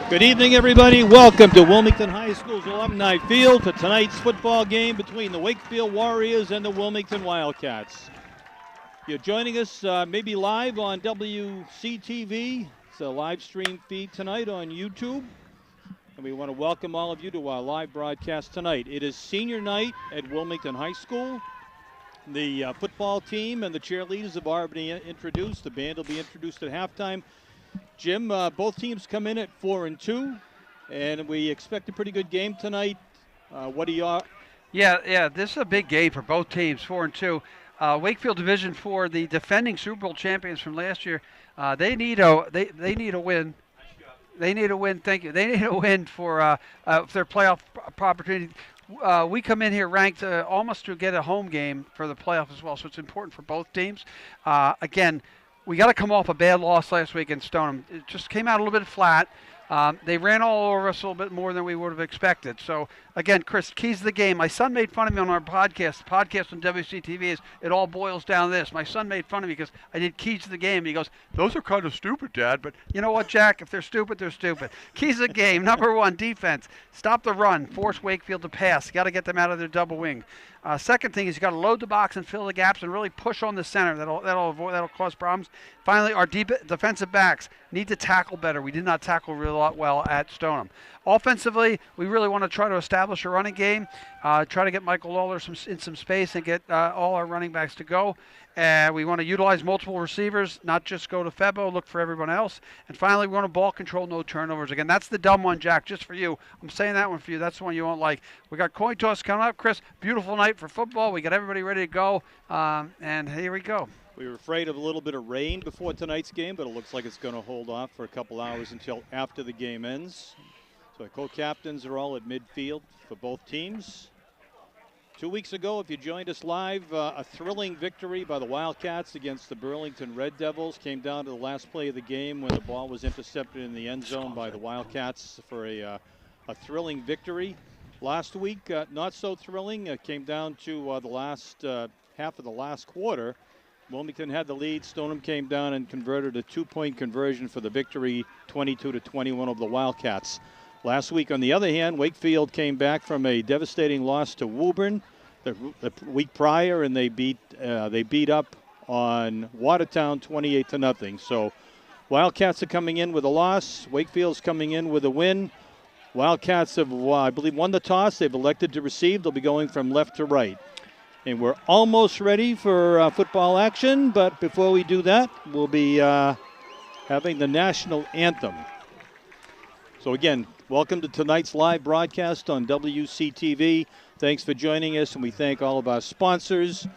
Good evening, everybody. Welcome to Wilmington High School's Alumni Field for tonight's football game between the Wakefield Warriors and the Wilmington Wildcats. You're joining us maybe live on WCTV. It's a live stream feed tonight on YouTube. And we want to welcome all of you to our live broadcast tonight. It is senior night at Wilmington High School. The football team and the cheerleaders have already introduced. The band will be introduced at halftime. Jim, both teams come in at 4-2, and we expect a pretty good game tonight. What do you? Yeah, this is a big game for both teams, 4-2. Wakefield Division 4, the defending Super Bowl champions from last year, they need a win. They need a win. Thank you. They need a win for their playoff opportunity. We come in here ranked almost to get a home game for the playoff as well, so it's important for both teams. Again, we got to come off a bad loss last week in Stoneham. It just came out a little bit flat. They ran all over us a little bit more than we would have expected. So, again, Chris, keys to the game. My son made fun of me on our podcast. The podcast on WCTV is it all boils down to this. My son made fun of me because I did keys to the game. He goes, those are kind of stupid, Dad. But you know what, Jack? If they're stupid, they're stupid. Keys to the game. Number one, defense. Stop the run. Force Wakefield to pass. You got to get them out of their double wing. Second thing is you got to load the box and fill the gaps and really push on the center. That'll cause problems. Finally, our defensive backs need to tackle better. We did not tackle really well at Stoneham. Offensively, we really want to try to establish a running game, try to get Michael Lawler in some space and get all our running backs to go. We want to utilize multiple receivers, not just go to Febo, look for everyone else. And finally, we want to ball control, no turnovers. Again, that's the dumb one, Jack, just for you. I'm saying that one for you. That's the one you won't like. We got coin toss coming up, Chris. Beautiful night for football. We got everybody ready to go, and here we go. We were afraid of a little bit of rain before tonight's game, but it looks like it's going to hold off for a couple hours until after the game ends. So our co-captains are all at midfield for both teams. 2 weeks ago, if you joined us live, a thrilling victory by the Wildcats against the Burlington Red Devils. Came down to the last play of the game when the ball was intercepted in the end zone by the Wildcats for a thrilling victory. Last week, not so thrilling. Came down to the last half of the last quarter. Wilmington had the lead. Stoneham came down and converted a 2-point conversion for the victory, 22-21 over the Wildcats. Last week, on the other hand, Wakefield came back from a devastating loss to Woburn the week prior, and they beat up on Watertown 28-0. So Wildcats are coming in with a loss. Wakefield's coming in with a win. Wildcats have, I believe, won the toss. They've elected to receive. They'll be going from left to right. And we're almost ready for football action, but before we do that, we'll be having the national anthem. So again, welcome to tonight's live broadcast on WCTV. Thanks for joining us, and we thank all of our sponsors.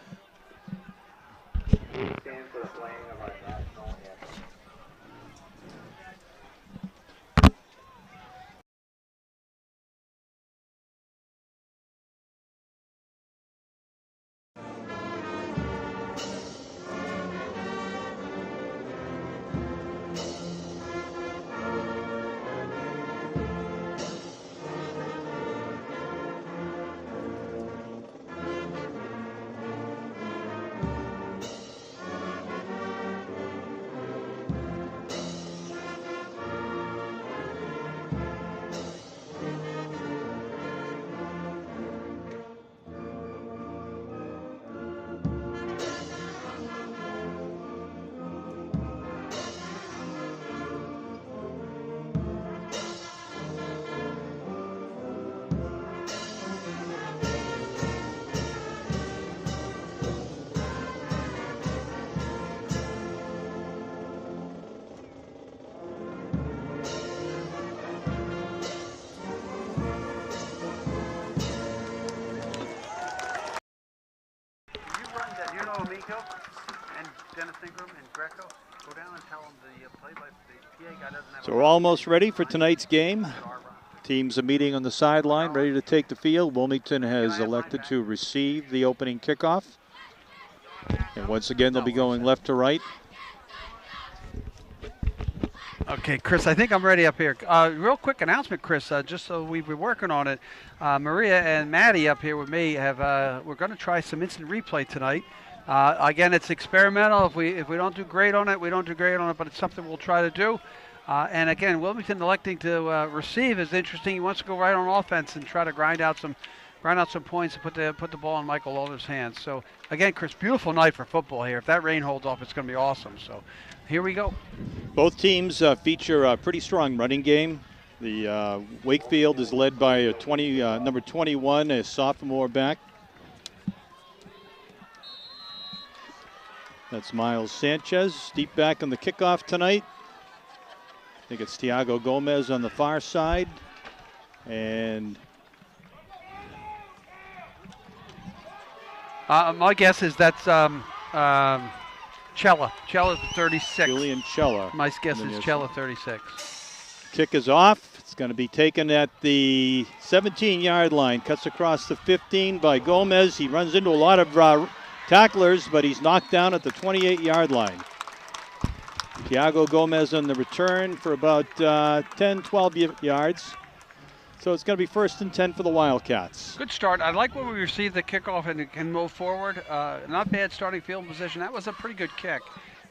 So we're almost ready for tonight's game. Teams are meeting on the sideline, ready to take the field. Wilmington has elected to receive the opening kickoff. And once again, they'll be going left to right. Okay, Chris, I think I'm ready up here. Real quick announcement, Chris, just so we've been working on it. Maria and Maddie up here with me we're going to try some instant replay tonight. Again, it's experimental. If we don't do great on it, we don't do great on it, but it's something we'll try to do. And again, Wilmington electing to receive is interesting. He wants to go right on offense and try to grind out some points and put the ball in Michael Lawler's hands. So again, Chris, beautiful night for football here. If that rain holds off, it's going to be awesome. So here we go. Both teams feature a pretty strong running game. The Wakefield is led by number 21, a sophomore back. That's Miles Sanchez, deep back on the kickoff tonight. I think it's Tiago Gomez on the far side. And my guess is that's Cella. Cella's 36. Julian Cella. My guess is Cella 36. Kick is off. It's going to be taken at the 17-yard line. Cuts across the 15 by Gomez. He runs into a lot of tacklers, but he's knocked down at the 28-yard line. Tiago Gomez on the return for about 10, 12 yards. So it's going to be 1st and 10 for the Wildcats. Good start. I like when we receive the kickoff and can move forward. Not bad starting field position. That was a pretty good kick.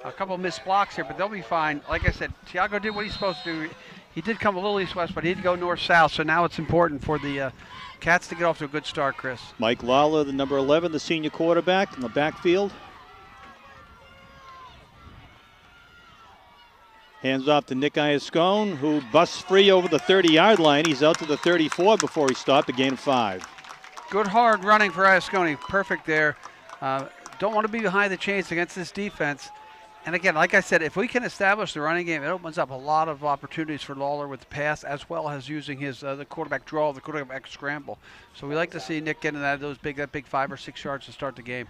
A couple of missed blocks here, but they'll be fine. Like I said, Tiago did what he's supposed to do. He did come a little east-west, but he did go north-south, so now it's important for the Cats to get off to a good start, Chris. Mike Lawler, the number 11, the senior quarterback in the backfield. Hands off to Nick Iascone, who busts free over the 30-yard line. He's out to the 34 before he stopped, a gain of 5. Good hard running for Iascone. Perfect there. Don't want to be behind the chains against this defense. And again, like I said, if we can establish the running game, it opens up a lot of opportunities for Lawler with the pass, as well as using his the quarterback draw, the quarterback scramble. So we like to see Nick getting that big 5 or 6 yards to start the game.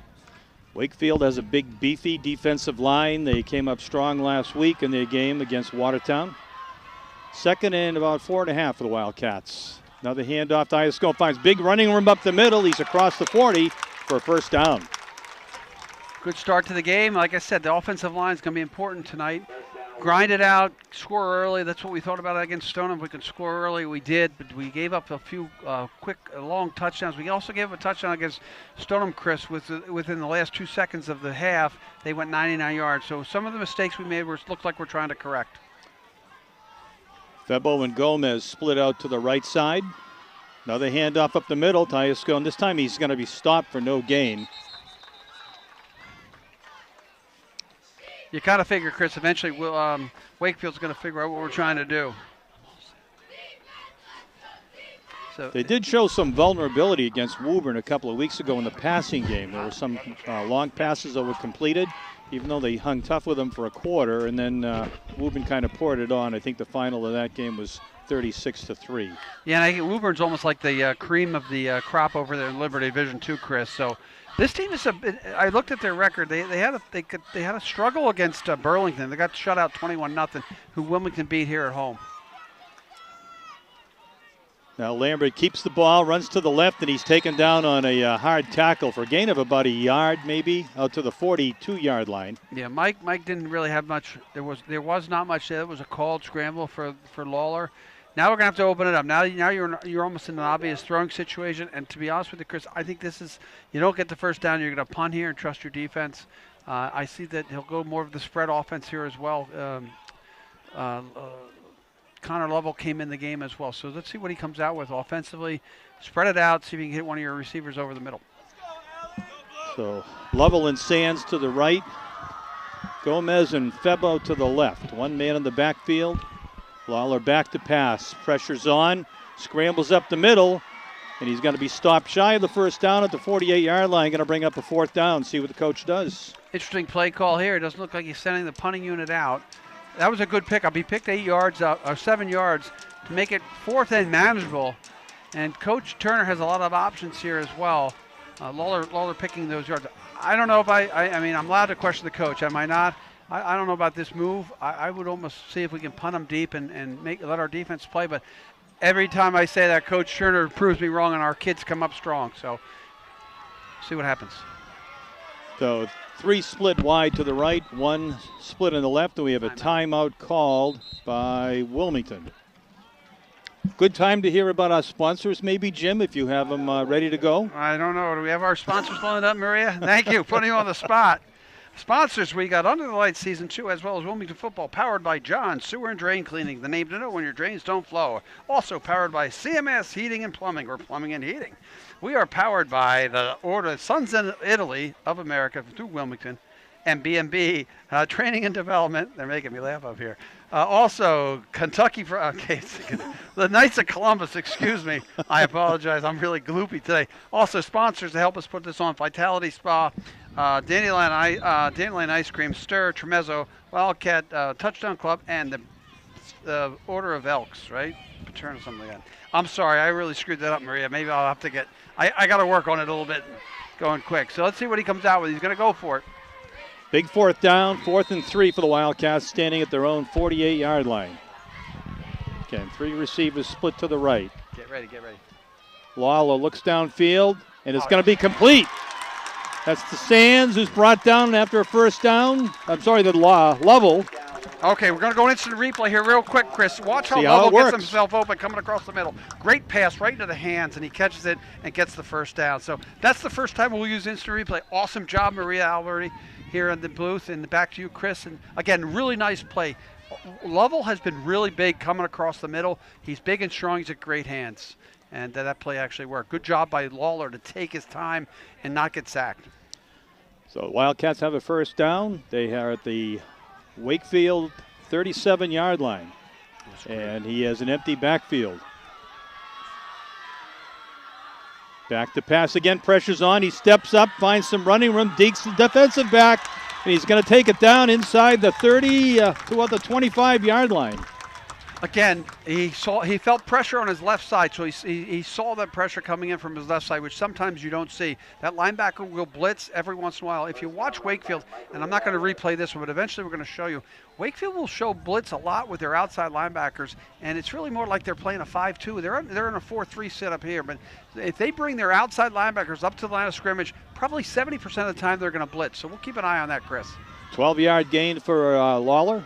Wakefield has a big, beefy defensive line. They came up strong last week in their game against Watertown. 2nd and about 4.5 for the Wildcats. Another handoff to Iascone. Finds big running room up the middle. He's across the 40 for a 1st down. Good start to the game. Like I said, the offensive line is going to be important tonight. Grind it out, score early. That's what we thought about against Stoneham. We could score early. We did, but we gave up a few quick, long touchdowns. We also gave up a touchdown against Stoneham, Chris, within the last 2 seconds of the half. They went 99 yards. So some of the mistakes we made looked like we're trying to correct. Febo and Gomez split out to the right side. Another handoff up the middle to Iascone. This time he's going to be stopped for no gain. You kind of figure, Chris, eventually Wakefield's going to figure out what we're trying to do. So they did show some vulnerability against Woburn a couple of weeks ago in the passing game. There were some long passes that were completed, even though they hung tough with them for a quarter, and then Woburn kind of poured it on. I think the final of that game was 36-3. Yeah, and I think Woburn's almost like the cream of the crop over there in Liberty Division 2, Chris. So this team is I looked at their record. They had a struggle against Burlington. They got shut out 21-0, who Wilmington beat here at home. Now Lambert keeps the ball, runs to the left, and he's taken down on a hard tackle for a gain of about a yard, maybe out to the 42-yard line. Yeah, Mike didn't really have much. There was not much there. It was a called scramble for Lawler. Now we're gonna have to open it up. Now you're almost in an obvious throwing situation. And to be honest with you, Chris, I think this is, you don't get the 1st down. You're gonna punt here and trust your defense. I see that he'll go more of the spread offense here as well. Connor Lovell came in the game as well. So let's see what he comes out with offensively. Spread it out, see if you can hit one of your receivers over the middle. So Lovell and Sands to the right. Gomez and Febo to the left. One man in the backfield. Lawler back to pass. Pressure's on. Scrambles up the middle. And he's going to be stopped shy of the 1st down at the 48-yard line. Going to bring up a 4th down. See what the coach does. Interesting play call here. It doesn't look like he's sending the punting unit out. That was a good pickup. He picked 8 yards out, or 7 yards to make it 4th and manageable. And Coach Turner has a lot of options here as well. Lawler picking those yards. I don't know if I mean, I'm allowed to question the coach. Am I not? I don't know about this move. I would almost see if we can punt them deep and let our defense play. But every time I say that, Coach Turner proves me wrong, and our kids come up strong. So see what happens. So 3 split wide to the right, 1 split on the left, and we have a timeout called by Wilmington. Good time to hear about our sponsors, maybe, Jim, if you have them ready to go. I don't know. Do we have our sponsors lined up, Maria? Thank you. Putting you on the spot. Sponsors, we got Under the Lights Season 2, as well as Wilmington Football, powered by John Sewer and Drain Cleaning, the name to know when your drains don't flow. Also powered by CMS Heating and Plumbing, or Plumbing and Heating. We are powered by the Order Sons in Italy of America through Wilmington, and B&B Training and Development. They're making me laugh up here. Also, Kentucky, the Knights of Columbus, excuse me. I apologize. I'm really gloopy today. Also, sponsors to help us put this on: Vitality Spa, Dandelion Ice Cream, Stir, Tremezzo, Wildcat Touchdown Club, and the Order of Elks, right? Paterno, something like that. I'm sorry. I really screwed that up, Maria. Maybe I'll have to get – I got to work on it a little bit going quick. So let's see what he comes out with. He's going to go for it. Big 4th down, 4th and 3 for the Wildcats, standing at their own 48-yard line. Again, 3 receivers split to the right. Get ready, get ready. Lawler looks downfield, and it's going to be complete. That's the Sands, who's brought down after a first down. I'm sorry, the Lovell. Okay, we're going to go instant replay here real quick, Chris. Watch how See how Lovell it gets works. himself open coming across the middle. Great pass right into the hands, and he catches it and gets the first down. So that's the first time we'll use instant replay. Awesome job, Maria Alberti, here in the booth. And back to you, Chris. And again, really nice play. Lovell has been really big coming across the middle. He's big and strong. He's got great hands. And that play actually worked. Good job by Lawler to take his time and not get sacked. So the Wildcats have a first down. They are at the Wakefield 37-yard line. And he has an empty backfield. Back to pass again, pressure's on. He steps up, finds some running room, digs the defensive back, and he's going to take it down inside the 30 to the 25-yard line. Again, he felt pressure on his left side, so he saw that pressure coming in from his left side, which sometimes you don't see. That linebacker will blitz every once in a while. If you watch Wakefield, and I'm not going to replay this one, but eventually we're going to show you, Wakefield will show blitz a lot with their outside linebackers, and it's really more like they're playing a 5-2. They're in a 4-3 setup here, but if they bring their outside linebackers up to the line of scrimmage, probably 70% of the time they're going to blitz. So we'll keep an eye on that, Chris. 12-yard gain for Lawler.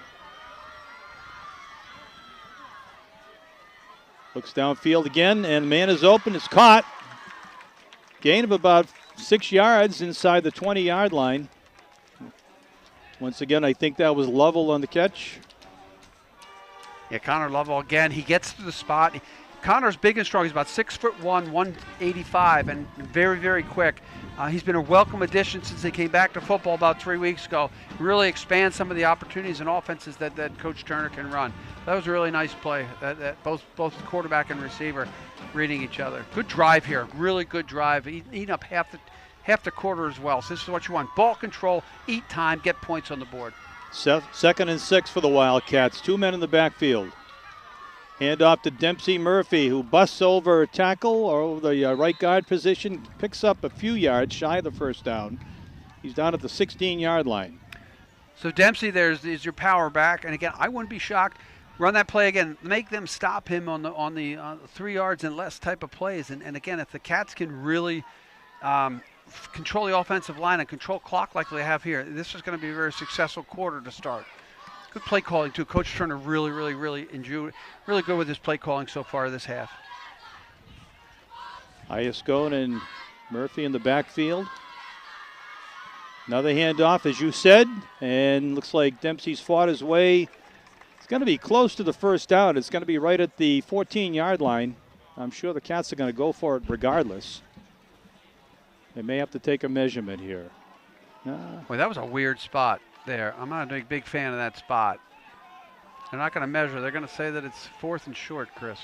Looks downfield again, and man is open. It's caught. Gain of about 6 yards inside the 20-yard line. Once again, I think that was Lovell on the catch. Yeah, Connor Lovell again. He gets to the spot. Connor's big and strong. He's about 6'1", 185, and very, very quick. He's been a welcome addition since he came back to football about 3 weeks ago. Really expands some of the opportunities and offenses that Coach Turner can run. That was a really nice play. That both quarterback and receiver reading each other. Good drive here. Really good drive. Eating up half the quarter as well. So this is what you want. Ball control, eat time, get points on the board. 2nd and 6 for the Wildcats. 2 men in the backfield. Hand off to Dempsey Murphy, who busts over a tackle or over the right guard position, picks up a few yards shy of the first down. He's down at the 16-yard line. So Dempsey is your power back, and again, I wouldn't be shocked. Run that play again. Make them stop him on the 3 yards and less type of plays. And again, if the Cats can really control the offensive line and control clock like they have here, this is going to be a very successful quarter to start. Good play calling too. Coach Turner really good with his play calling so far this half. Iascone and Murphy in the backfield. Another handoff, as you said, and looks like Dempsey's fought his way. It's going to be close to the first down. It's going to be right at the 14-yard line. I'm sure the Cats are going to go for it regardless. They may have to take a measurement here. Boy, that was a weird spot there. I'm not a big fan of that spot. They're not going to measure. They're going to say that it's 4th and short, Chris.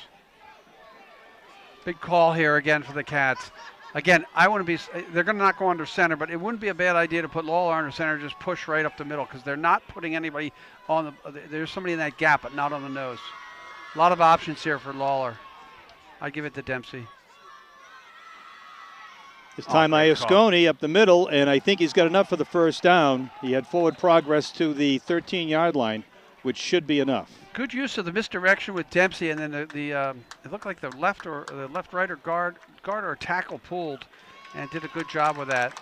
Big call here again for the Cats. Again, they're going to not go under center, but it wouldn't be a bad idea to put Lawler under center and just push right up the middle because they're not putting anybody on there's somebody in that gap, but not on the nose. A lot of options here for Lawler. I'd give it to Dempsey. This time Iascone up the middle, and I think he's got enough for the first down. He had forward progress to the 13-yard line, which should be enough. Good use of the misdirection with Dempsey, and then it looked like the left right or guard or tackle pulled, and did a good job with that.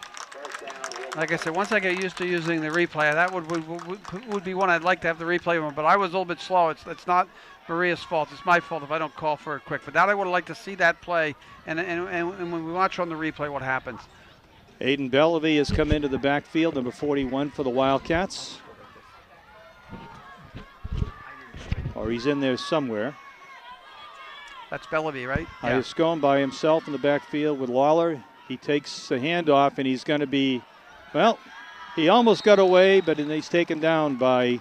Like I said, once I get used to using the replay, that would be one I'd like to have the replay on, but I was a little bit slow. It's not Maria's fault. It's my fault if I don't call for it quick. But that I would have liked to see that play, and when we watch on the replay what happens. Aiden Bellevue has come into the backfield, number 41 for the Wildcats. Or he's in there somewhere. That's Bellevue, right? Yeah. Iascone by himself in the backfield with Lawler. He takes the handoff, and he's going to be, well, he almost got away, but he's taken down by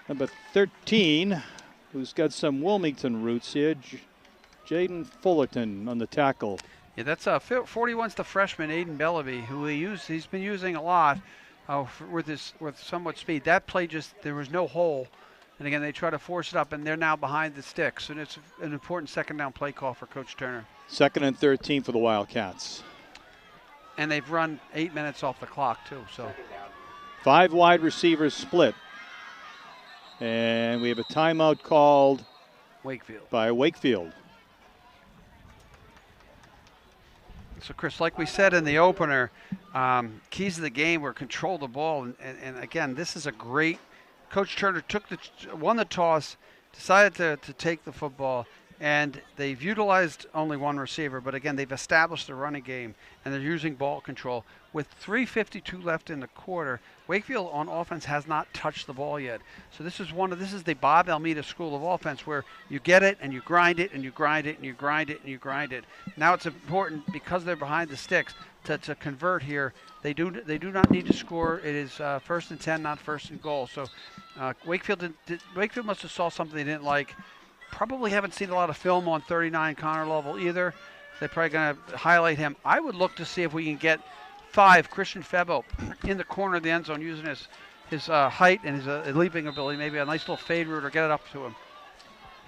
number 13, who's got some Wilmington roots here, Jaden Fullerton on the tackle. Yeah, that's 41's the freshman, Aiden Bellevue, who he's been using a lot with somewhat speed. That play there was no hole. And again, they try to force it up, and they're now behind the sticks. And it's an important second down play call for Coach Turner. 2nd and 13 for the Wildcats. And they've run 8 minutes off the clock, too. So 5 wide receivers split. And we have a timeout called by Wakefield. So, Chris, like we said in the opener, keys of the game were control the ball. And again, this is a great – Coach Turner won the toss, decided to take the football, and they've utilized only one receiver. But again, they've established a running game, and they're using ball control. With 3:52 left in the quarter, Wakefield on offense has not touched the ball yet. So this is the Bob Almeida school of offense, where you get it and you grind it and you grind it and you grind it and you grind it. Now it's important, because they're behind the sticks, to convert here. They do not need to score. It is 1st and 10, not 1st and goal. So Wakefield must have saw something they didn't like. Probably haven't seen a lot of film on 39 Connor Lovell either. They're probably going to highlight him. I would look to see if we can get 5, Christian Febo, in the corner of the end zone, using his height and his leaping ability. Maybe a nice little fade route or get it up to him.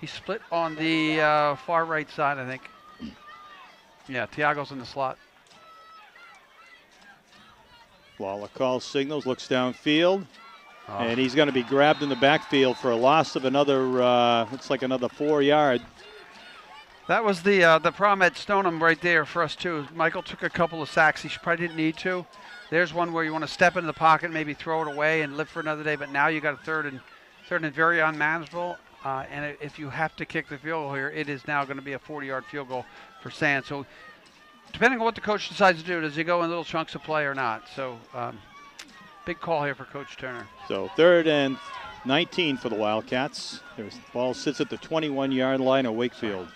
He's split on the far right side, I think. Yeah, Tiago's in the slot. Lawler calls signals, looks downfield, and he's going to be grabbed in the backfield for a loss of another, looks like another 4 yard. That was the problem at Stoneham right there for us too. Michael took a couple of sacks. He probably didn't need to. There's one where you want to step into the pocket, maybe throw it away and live for another day. But now you got a third and very unmanageable. And if you have to kick the field goal here, it is now going to be a 40-yard field goal for Sands. So depending on what the coach decides to do, does he go in little chunks of play or not? So big call here for Coach Turner. So 3rd and 19 for the Wildcats. The ball sits at the 21-yard line of Wakefield.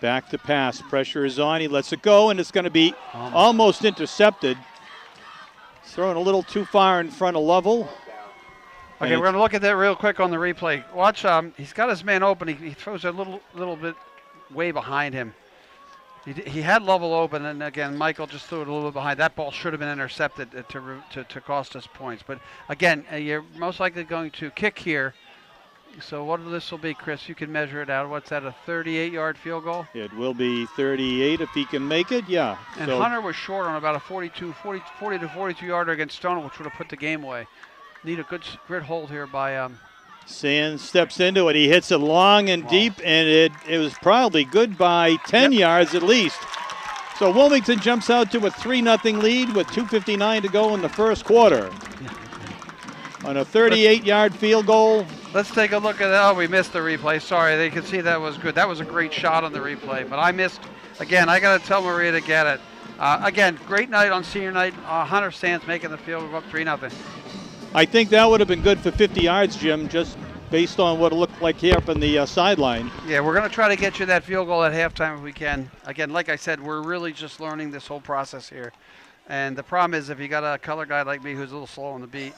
Back to pass. Pressure is on. He lets it go, and it's going to be almost intercepted. He's throwing a little too far in front of Lovell. Okay, we're going to look at that real quick on the replay. Watch, he's got his man open. He throws a little bit way behind him. He had Lovell open, and again, Michael just threw it a little bit behind. That ball should have been intercepted to cost us points. But again, you're most likely going to kick here. So what this will be, Chris? You can measure it out. What's that, a 38-yard field goal? It will be 38 if he can make it, yeah. And so Hunter was short on about a 40 to 42-yarder against Stoneham, which would have put the game away. Need a good hold here by Sands steps into it. He hits it long and deep, and it was probably good by 10 yards at least. So Wilmington jumps out to a 3-0 lead with 2:59 to go in the first quarter. On a 38-yard field goal. Let's take a look at that. Oh, we missed the replay. Sorry, they could see that was good. That was a great shot on the replay, but I missed. Again, I got to tell Maria to get it. Again, great night on senior night. Hunter Sands making the field goal up 3-0. I think that would have been good for 50 yards, Jim, just based on what it looked like here up on the sideline. Yeah, we're going to try to get you that field goal at halftime if we can. Again, like I said, we're really just learning this whole process here. And the problem is if you got a color guy like me who's a little slow on the beat,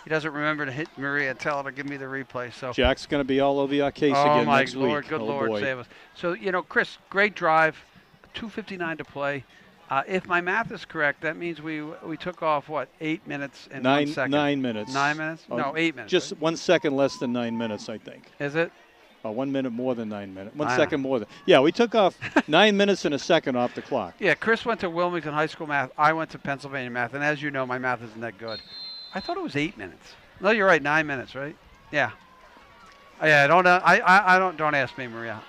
he doesn't remember to hit Maria and tell her to give me the replay. So Jack's going to be all over your case again next week. Oh, my Lord, good Lord, save us. So, Chris, great drive, 2:59 to play. If my math is correct, that means we took off, 8 minutes and 1 second? 9 minutes. 9 minutes? No, 8 minutes. Just 1 second less than 9 minutes, I think. Is it? 1 minute more than 9 minutes. 1 second more than. Yeah, we took off 9 minutes and a second off the clock. Yeah, Chris went to Wilmington High School math. I went to Pennsylvania math. And as you know, my math isn't that good. I thought it was 8 minutes. No, you're right, 9 minutes, right? Yeah. Yeah, don't ask me, Maria.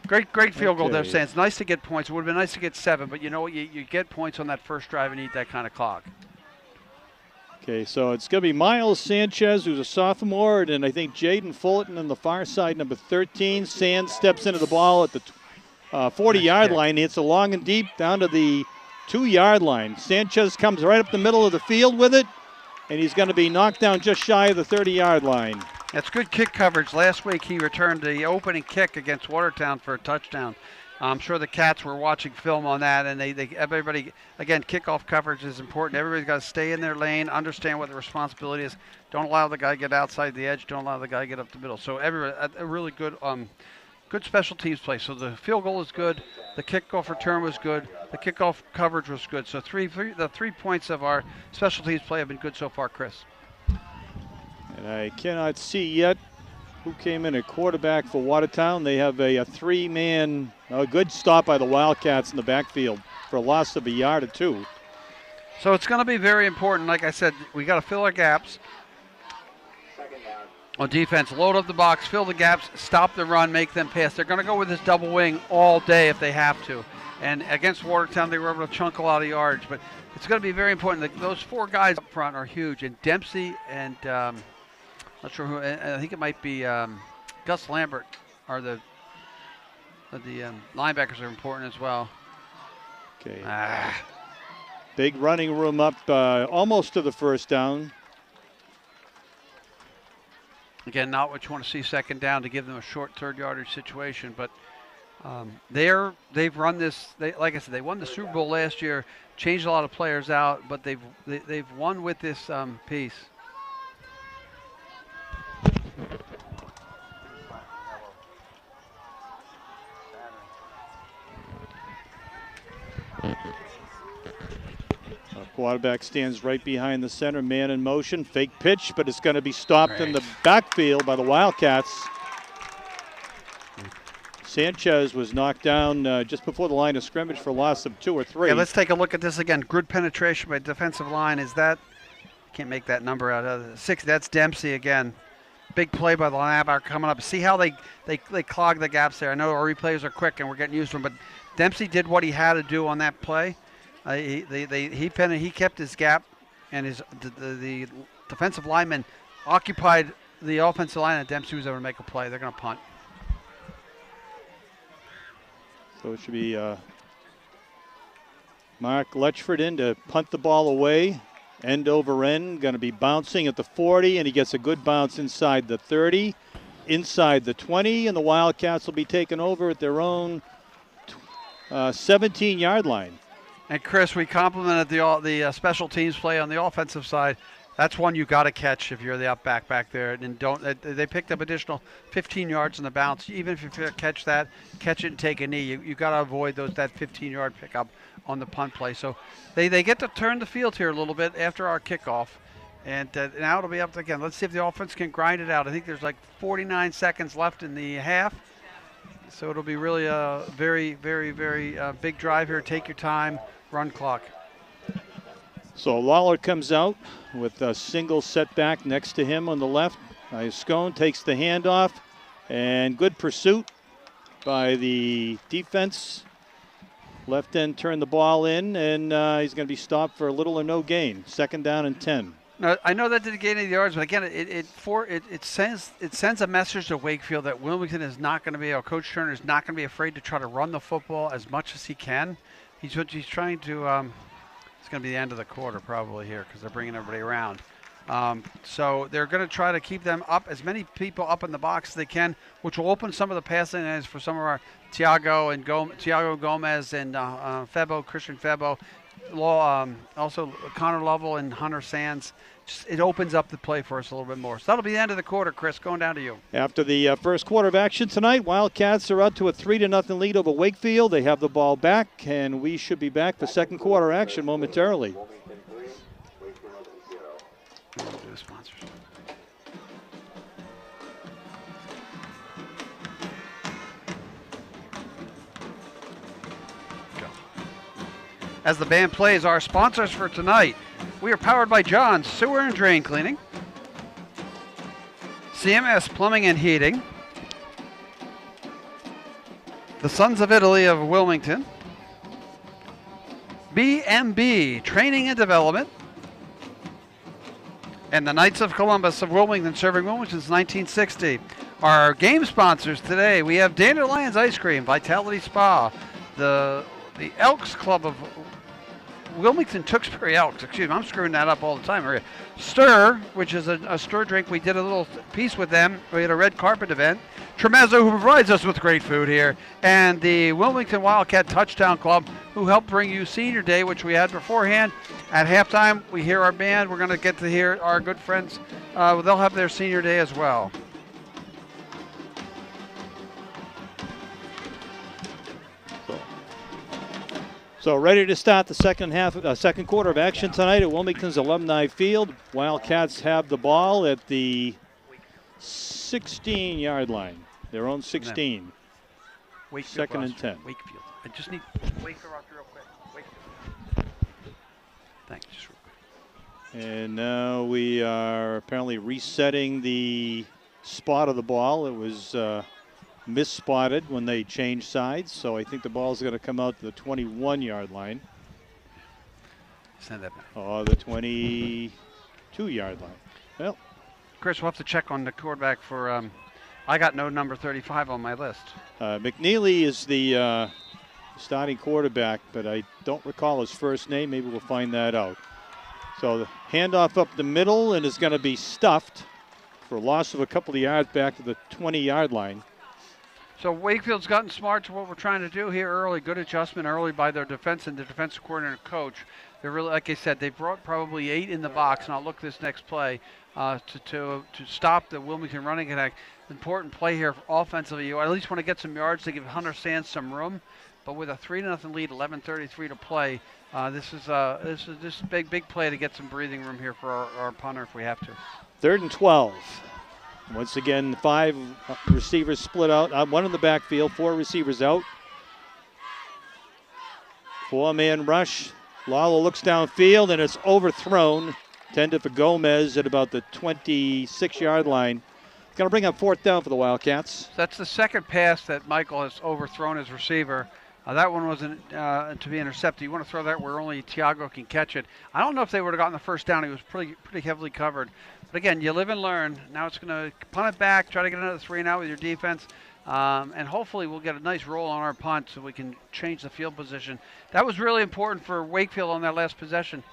Great field goal there, Sands. Nice to get points. It would have been nice to get 7, but you know what? You get points on that first drive and eat that kind of clock. Okay, so it's going to be Miles Sanchez, who's a sophomore, and I think Jaden Fullerton on the far side, number 13. Sands steps into the ball at the 40-yard kick. line. It's a long and deep down to the 2-yard line. Sanchez comes right up the middle of the field with it, and he's going to be knocked down just shy of the 30-yard line. That's good kick coverage. Last week he returned the opening kick against Watertown for a touchdown. I'm sure the Cats were watching film on that, and everybody, again, kickoff coverage is important. Everybody's got to stay in their lane, understand what the responsibility is. Don't allow the guy to get outside the edge. Don't allow the guy to get up the middle. So everybody, a really good good special teams play. So the field goal is good. The kickoff return was good. The kickoff coverage was good. So the 3 points of our special teams play have been good so far, Chris. And I cannot see yet who came in at quarterback for Watertown. They have a 3-man, a good stop by the Wildcats in the backfield for a loss of a yard or 2. So it's going to be very important. Like I said, we got to fill our gaps. On defense, load up the box, fill the gaps, stop the run, make them pass. They're going to go with this double wing all day if they have to. And against Watertown, they were able to chunk a lot of yards. But it's going to be very important. Those 4 guys up front are huge. And Dempsey and not sure who. I think it might be Gus Lambert are the linebackers are important as well. Okay. Big running room up almost to the first down. Again, not what you want to see second down to give them a short 3rd yardage situation, but they've run this. Like I said, they won the Super Bowl last year, changed a lot of players out, but they've won with this piece. Quarterback stands right behind the center, man in motion, fake pitch, but it's going to be stopped in the backfield by the Wildcats. Sanchez was knocked down just before the line of scrimmage for a loss of 2 or 3. Yeah, let's take a look at this again. Good penetration by defensive line. Is that, can't make that number out. 6, that's Dempsey again. Big play by the linebacker coming up. See how they clog the gaps there. I know our replays are quick and we're getting used to them, but Dempsey did what he had to do on that play. He kept his gap, and the defensive lineman occupied the offensive line, and Dempsey was able to make a play. They're going to punt. So it should be Mark Letchford in to punt the ball away, end over end, going to be bouncing at the 40, and he gets a good bounce inside the 30, inside the 20, and the Wildcats will be taken over at their own 17-yard line. And Chris, we complimented the special teams play on the offensive side. That's one you got to catch if you're the up back there. And they picked up additional 15 yards in the bounce. Even if you catch that, catch it and take a knee. You got to avoid that 15-yard pickup on the punt play. So they get to turn the field here a little bit after our kickoff. And now it'll be up to, again. Let's see if the offense can grind it out. I think there's like 49 seconds left in the half. So it'll be really a very, very, very big drive here. Take your time. Run clock. So Lawler comes out with a single setback next to him on the left. Scone takes the handoff, and good pursuit by the defense. Left end turned the ball in, and he's going to be stopped for little or no gain. 2nd down and 10. Now, I know that didn't gain any yards, but again, it sends a message to Wakefield that Wilmington is not going to be, or Coach Turner is not going to be afraid to try to run the football as much as he can. He's trying to. It's going to be the end of the quarter probably here because they're bringing everybody around. So they're going to try to keep them up, as many people up in the box as they can, which will open some of the passing lanes for some of our Tiago Gomez and Christian Febo, also Connor Lovell and Hunter Sands. It opens up the play for us a little bit more. So that'll be the end of the quarter, Chris. Going down to you. After the first quarter of action tonight, Wildcats are out to a 3-0 lead over Wakefield. They have the ball back, and we should be back for second quarter action momentarily. As the band plays, our sponsors for tonight. We are powered by John's Sewer and Drain Cleaning, CMS Plumbing and Heating, the Sons of Italy of Wilmington, BMB Training and Development, and the Knights of Columbus of Wilmington, serving Wilmington since 1960. Our game sponsors today, we have Dandelions Ice Cream, Vitality Spa, the Elks Club of Wilmington Tewksbury Elks. Excuse me, I'm screwing that up all the time, Maria. Stir, which is a stir drink. We did a little piece with them. We had a red carpet event. Tremezzo, who provides us with great food here, and the Wilmington Wildcat Touchdown Club, who helped bring you Senior Day, which we had beforehand. At halftime, we hear our band. We're going to get to hear our good friends. They'll have their Senior Day as well. So ready to start the second quarter of action tonight at Wilmington's Alumni Field. Wildcats have the ball at the 16-yard line, their own 16. Wakefield, second and 10. Wakefield. I just need Wakefield real quick. Wakefield. Thanks. Just real quick. And now we are apparently resetting the spot of the ball. It was misspotted when they changed sides, so I think the ball is going to come out to the 21-yard line. Send that back. Or the 22-yard line. Well, Chris, we'll have to check on the quarterback for. I got no number 35 on my list. McNeely is the starting quarterback, but I don't recall his first name. Maybe we'll find that out. So the handoff up the middle, and is going to be stuffed for a loss of a couple of yards back to the 20-yard line. So Wakefield's gotten smart to what we're trying to do here early. Good adjustment early by their defense and the defensive coordinator coach. They're really, like I said, they brought probably 8 in the box, and I'll look this next play to stop the Wilmington running attack. Important play here offensively. You at least want to get some yards to give Hunter Sands some room. But with a 3-0 lead, 11:33 to play, this is big play to get some breathing room here for our punter if we have to. 3rd and 12. Once again, 5 receivers split out. One in the backfield, 4 receivers out. 4-man rush. Lalo looks downfield, and it's overthrown. Intended for Gomez at about the 26-yard line. It's going to bring up 4th down for the Wildcats. That's the second pass that Michael has overthrown his receiver. That one wasn't to be intercepted. You want to throw that where only Thiago can catch it. I don't know if they would have gotten the first down. He was pretty heavily covered. But again, you live and learn. Now it's going to punt it back, try to get another 3 and out with your defense. And hopefully we'll get a nice roll on our punt so we can change the field position. That was really important for Wakefield on their last possession.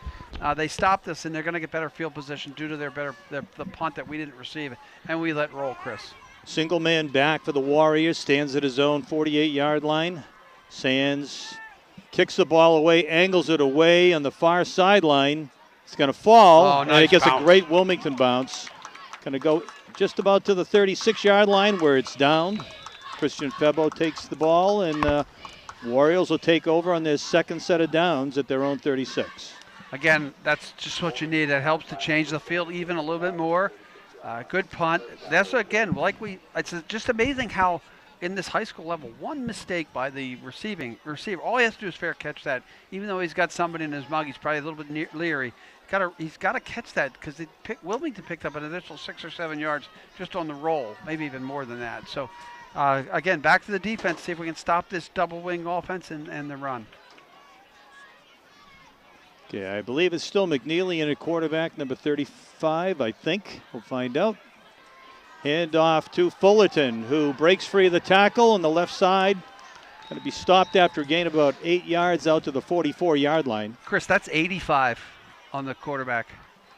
They stopped us, and they're going to get better field position due to the punt that we didn't receive. And we let roll, Chris. Single man back for the Warriors. Stands at his own 48-yard line. Sands kicks the ball away, angles it away on the far sideline. It's going to fall, nice and it gets bounce. a great Wilmington bounce. Going to go just about to the 36-yard line where it's down. Christian Febo takes the ball, and Warriors will take over on their second set of downs at their own 36. Again, that's just what you need. That helps to change the field even a little bit more. Good punt. That's, again, it's just amazing how in this high school level, one mistake by the receiver, all he has to do is fair catch that. Even though he's got somebody in his mug, he's probably a little bit leery. He's got to catch that because Wilmington picked up an additional 6 or 7 yards just on the roll, maybe even more than that. So, again, back to the defense, see if we can stop this double wing offense and the run. Okay, I believe it's still McNeely in at quarterback, number 35, I think. We'll find out. Hand off to Fullerton, who breaks free of the tackle on the left side. Going to be stopped after a gain of about 8 yards out to the 44-yard line. Chris, that's 85 on the quarterback.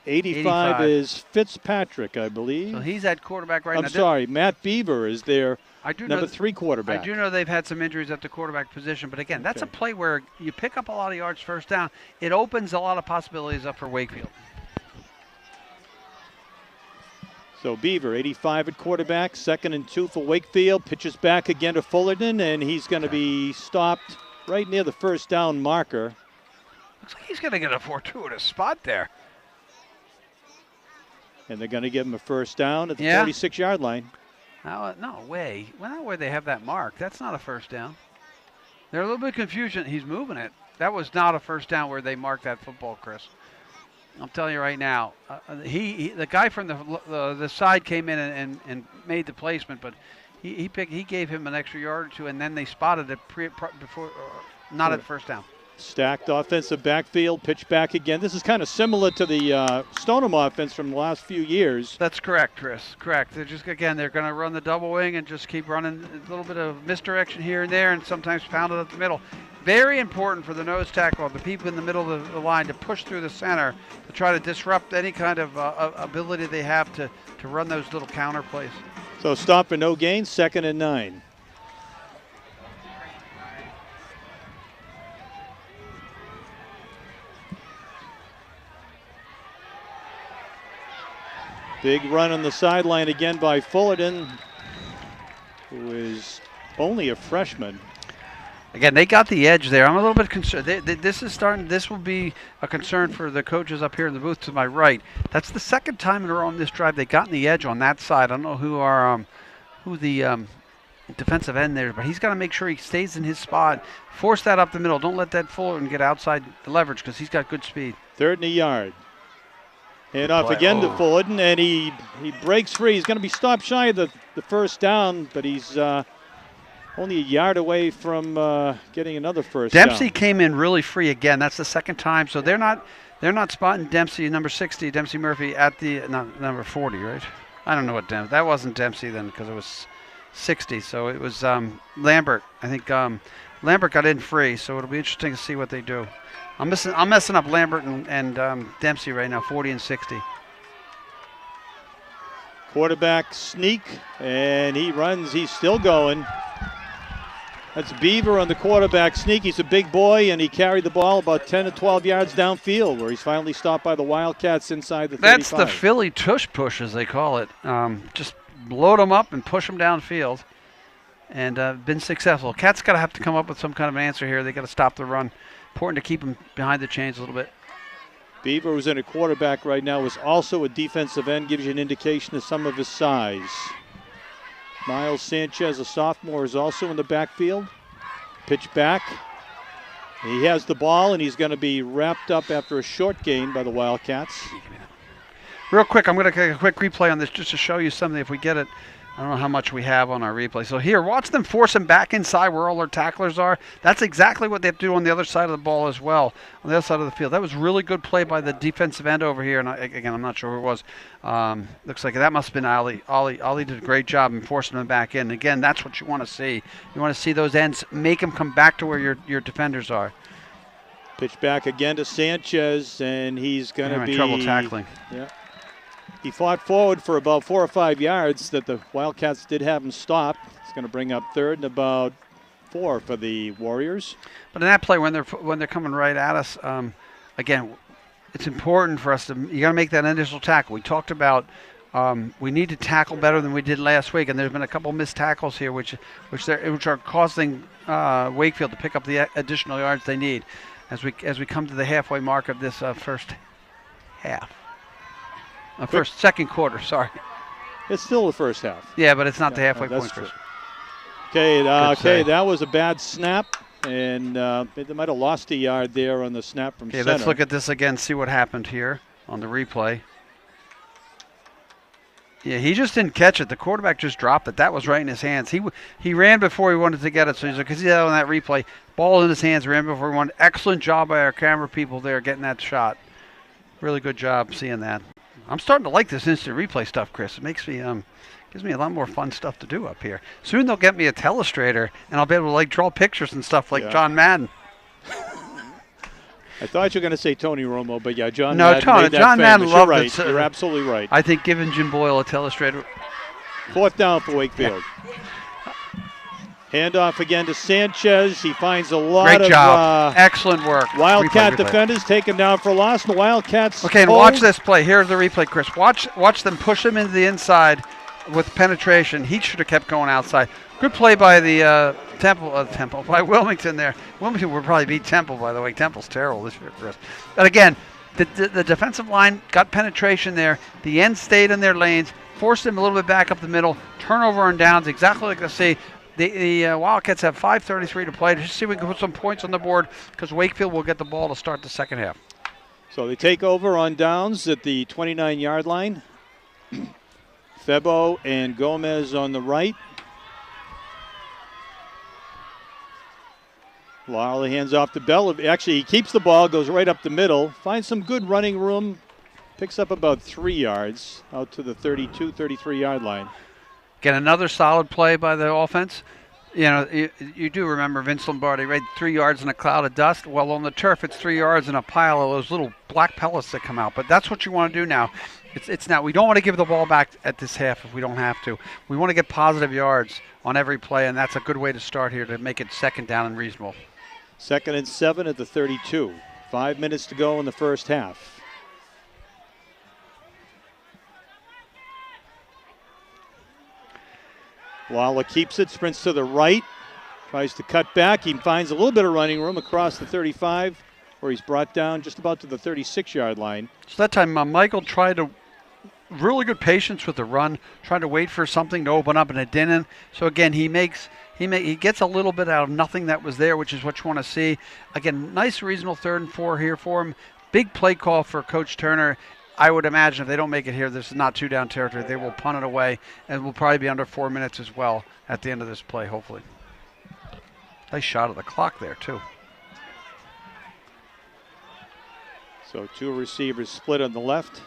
85 is Fitzpatrick, I believe. So he's at quarterback right now. I'm sorry, Matt Beaver is their number 3 quarterback. I do know they've had some injuries at the quarterback position, but again, that's a play where you pick up a lot of yards first down. It opens a lot of possibilities up for Wakefield. So Beaver, 85 at quarterback, 2nd and 2 for Wakefield. Pitches back again to Fullerton, and he's going to be stopped right near the first down marker. Looks like he's going to get a fortuitous spot there. And they're going to give him a first down at the 46-yard line. No way. Well, not where they have that mark. That's not a first down. They're a little bit confused. He's moving it. That was not a first down where they marked that football, Chris. I'm telling you right now, the guy from the side came in and made the placement, but he gave him an extra yard or two, and then they spotted it before, not at first down. Stacked offensive backfield, pitch back again. This is kind of similar to the Stoneham offense from the last few years. That's correct, Chris. Correct. They're just, again, they're going to run the double wing and just keep running a little bit of misdirection here and there, and sometimes pound it up the middle. Very important for the nose tackle, the people in the middle of the line, to push through the center to try to disrupt any kind of ability they have to run those little counter plays. So stop for no gain, 2nd and 9. Big run on the sideline again by Fullerton, who is only a freshman. Again, they got the edge there. I'm a little bit concerned. This will be a concern for the coaches up here in the booth to my right. That's the second time in a row on this drive they've gotten the edge on that side. I don't know who the defensive end there is, but he's got to make sure he stays in his spot. Force that up the middle. Don't let that Fullerton get outside the leverage because he's got good speed. 3rd and a yard. And off again to Fullerton, and he breaks free. He's going to be stopped shy of the first down, but he's only a yard away from getting another first down. Dempsey came in really free again. That's the second time, so they're not spotting Dempsey, number 60, Dempsey Murphy, at the number 40, right? I don't know what Dempsey. That wasn't Dempsey then because it was 60, so it was Lambert. I think Lambert got in free, so it'll be interesting to see what they do. I'm messing up Lambert and Dempsey right now, 40 and 60. Quarterback sneak, and he runs. He's still going. That's Beaver on the quarterback sneak. He's a big boy, and he carried the ball about 10 to 12 yards downfield, where he's finally stopped by the Wildcats inside the 35. That's the Philly tush push, as they call it. Just load them up and push them downfield, and been successful. Cats got to have to come up with some kind of an answer here. They got to stop the run. Important to keep him behind the chains a little bit. Beaver, who's in a quarterback right now, is also a defensive end, gives you an indication of some of his size. Miles Sanchez, a sophomore, is also in the backfield. Pitch back. He has the ball, and he's going to be wrapped up after a short gain by the Wildcats. Real quick, I'm going to take a quick replay on this just to show you something if we get it. I don't know how much we have on our replay. So here, watch them force him back inside where all their tacklers are. That's exactly what they have to do on the other side of the ball as well, on the other side of the field. That was really good play by the defensive end over here. And again, I'm not sure who it was. Looks like that must have been Ali. Ali did a great job in forcing them back in. Again, that's what you want to see. You want to see those ends, make them come back to where your defenders are. Pitch back again to Sanchez, and he's going to be trouble tackling. Yeah. He fought forward for about 4 or 5 yards that the Wildcats did have him stopped. It's going to bring up 3rd and about 4 for the Warriors. But in that play, when they're coming right at us, again, it's important for us you got to make that initial tackle. We talked about we need to tackle better than we did last week, and there's been a couple missed tackles here, which are causing Wakefield to pick up the additional yards they need as we come to the halfway mark of this first half. Second quarter, sorry. It's still the first half. Yeah, but it's not the halfway point, Chris. Okay, that was a bad snap, and they might have lost a yard there on the snap from center. Let's look at this again, see what happened here on the replay. Yeah, he just didn't catch it. The quarterback just dropped it. That was right in his hands. He ran before he wanted to get it, so he's like, because he had on that replay, ball in his hands, ran before he wanted. Excellent job by our camera people there getting that shot. Really good job seeing that. I'm starting to like this instant replay stuff, Chris. It makes me gives me a lot more fun stuff to do up here. Soon they'll get me a telestrator, and I'll be able to draw pictures and stuff like John Madden. I thought you were going to say Tony Romo, but yeah, John Madden. Made that John Madden famous. loved it. You're absolutely right. I think giving Jim Boyle a telestrator. 4th down for Wakefield. Handoff again to Sanchez. He finds a lot Great job. Excellent work. Wildcat defenders take him down for a loss. And the Wildcats. Okay, and watch this play. Here's the replay, Chris. Watch them push him into the inside with penetration. He should have kept going outside. Good play by the by Wilmington there. Wilmington would probably beat Temple, by the way. Temple's terrible this year, Chris. But again, the defensive line got penetration there. The ends stayed in their lanes, forced them a little bit back up the middle. Turnover on downs, exactly like I say. The Wildcats have 5:33 to play. Just see if we can put some points on the board because Wakefield will get the ball to start the second half. So they take over on downs at the 29-yard line. Febo and Gomez on the right. Lyle hands off to Bell. Actually, he keeps the ball, goes right up the middle, finds some good running room, picks up about 3 yards out to the 32, 33-yard line. Get another solid play by the offense. You know, you do remember Vince Lombardi, right? 3 yards in a cloud of dust. Well, on the turf, it's 3 yards in a pile of those little black pellets that come out. But that's what you want to do now. It's now. We don't want to give the ball back at this half if we don't have to. We want to get positive yards on every play, and that's a good way to start here to make it second down and reasonable. 2nd and 7 at the 32. 5 minutes to go in the first half. Lala keeps it, sprints to the right, tries to cut back. He finds a little bit of running room across the 35, where he's brought down just about to the 36-yard line. So that time, Michael tried to really good patience with the run, trying to wait for something to open up, and it didn't. So again, he gets a little bit out of nothing that was there, which is what you want to see. Again, nice reasonable 3rd and 4 here for him. Big play call for Coach Turner. I would imagine if they don't make it here, this is not 2-down territory. They will punt it away, and we'll probably be under 4 minutes as well at the end of this play, hopefully. Nice shot of the clock there, too. So 2 receivers split on the left.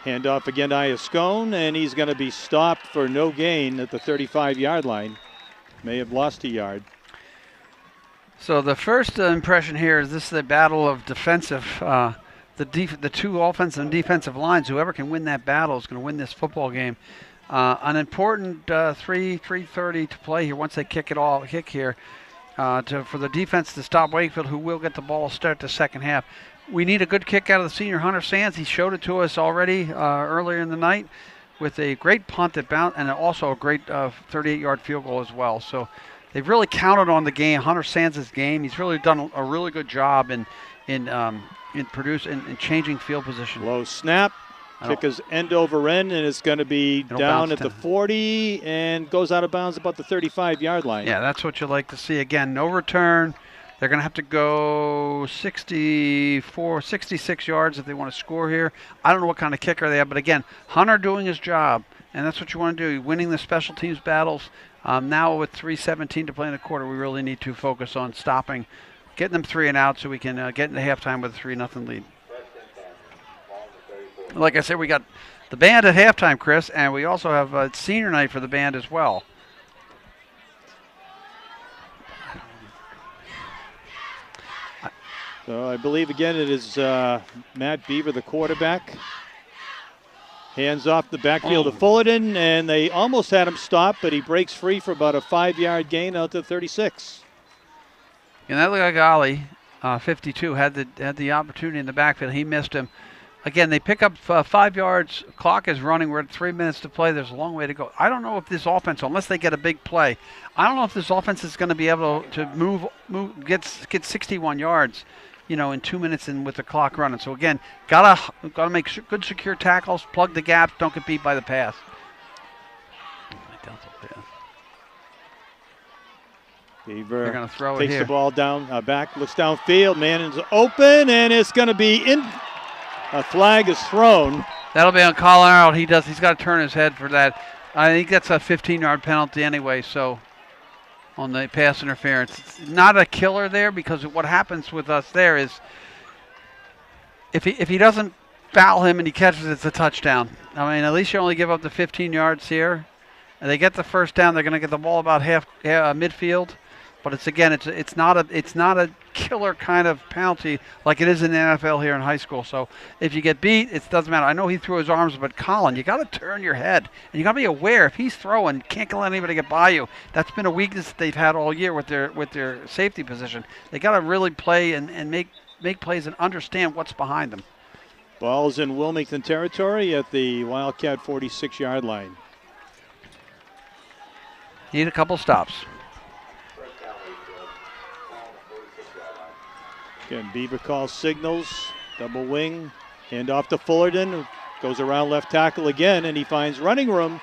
Handoff again to Iascone, and he's going to be stopped for no gain at the 35-yard line. May have lost a yard. So the first impression here is this is a battle of defensive. The two offensive and defensive lines. Whoever can win that battle is going to win this football game. An important 3:30 to play here once they kick here for the defense to stop Wakefield, who will get the ball start the second half. We need a good kick out of the senior Hunter Sands. He showed it to us already earlier in the night with a great punt that bounced and also a great 38-yard field goal as well. So they've really counted on the game, Hunter Sands' game. He's really done a really good job in changing field position. Low snap, kick is end over end, and it's going to be down at the 40 and goes out of bounds about the 35-yard line. Yeah, that's what you like to see. Again, no return. They're going to have to go 66 yards if they want to score here. I don't know what kind of kicker they have, but again, Hunter doing his job, and that's what you want to do. Winning the special teams battles. Now with 3:17 to play in the quarter, we really need to focus on stopping, getting them 3 and out so we can get into halftime with a 3-0 lead. Like I said, we got the band at halftime, Chris, and we also have senior night for the band as well. So I believe, again, it is Matt Beaver, the quarterback. Hands off the backfield to Fullerton, and they almost had him stop, but he breaks free for about a 5-yard gain out to 36. And that looked like Ali, 52, had the opportunity in the backfield. He missed him. Again, they pick up 5 yards. Clock is running. We're at 3 minutes to play. There's a long way to go. I don't know if this offense, unless they get a big play, I don't know if this offense is going to be able to get 61 yards, in 2 minutes and with the clock running. So again, gotta make good secure tackles, plug the gaps, don't get beat by the pass. Beaver They're going to throw it takes here. The ball down, back, looks downfield. Man is open, and it's going to be in. A flag is thrown. That'll be on Colin Arnold. He's got to turn his head for that. I think that's a 15-yard penalty anyway, so on the pass interference. It's not a killer there because what happens with us there is if he doesn't foul him and he catches it, it's a touchdown. I mean, at least you only give up the 15 yards here. And they get the first down. They're going to get the ball about half midfield. But it's not a killer kind of penalty like it is in the NFL here in high school. So if you get beat, it doesn't matter. I know he threw his arms, but Colin, you got to turn your head and you got to be aware if he's throwing, can't let anybody get by you. That's been a weakness that they've had all year with their safety position. They got to really play and make plays and understand what's behind them. Ball's in Wilmington territory at the Wildcat 46-yard line. Need a couple stops. Again, Beaver calls signals, double wing, hand off to Fullerton, goes around left tackle again, and he finds running room.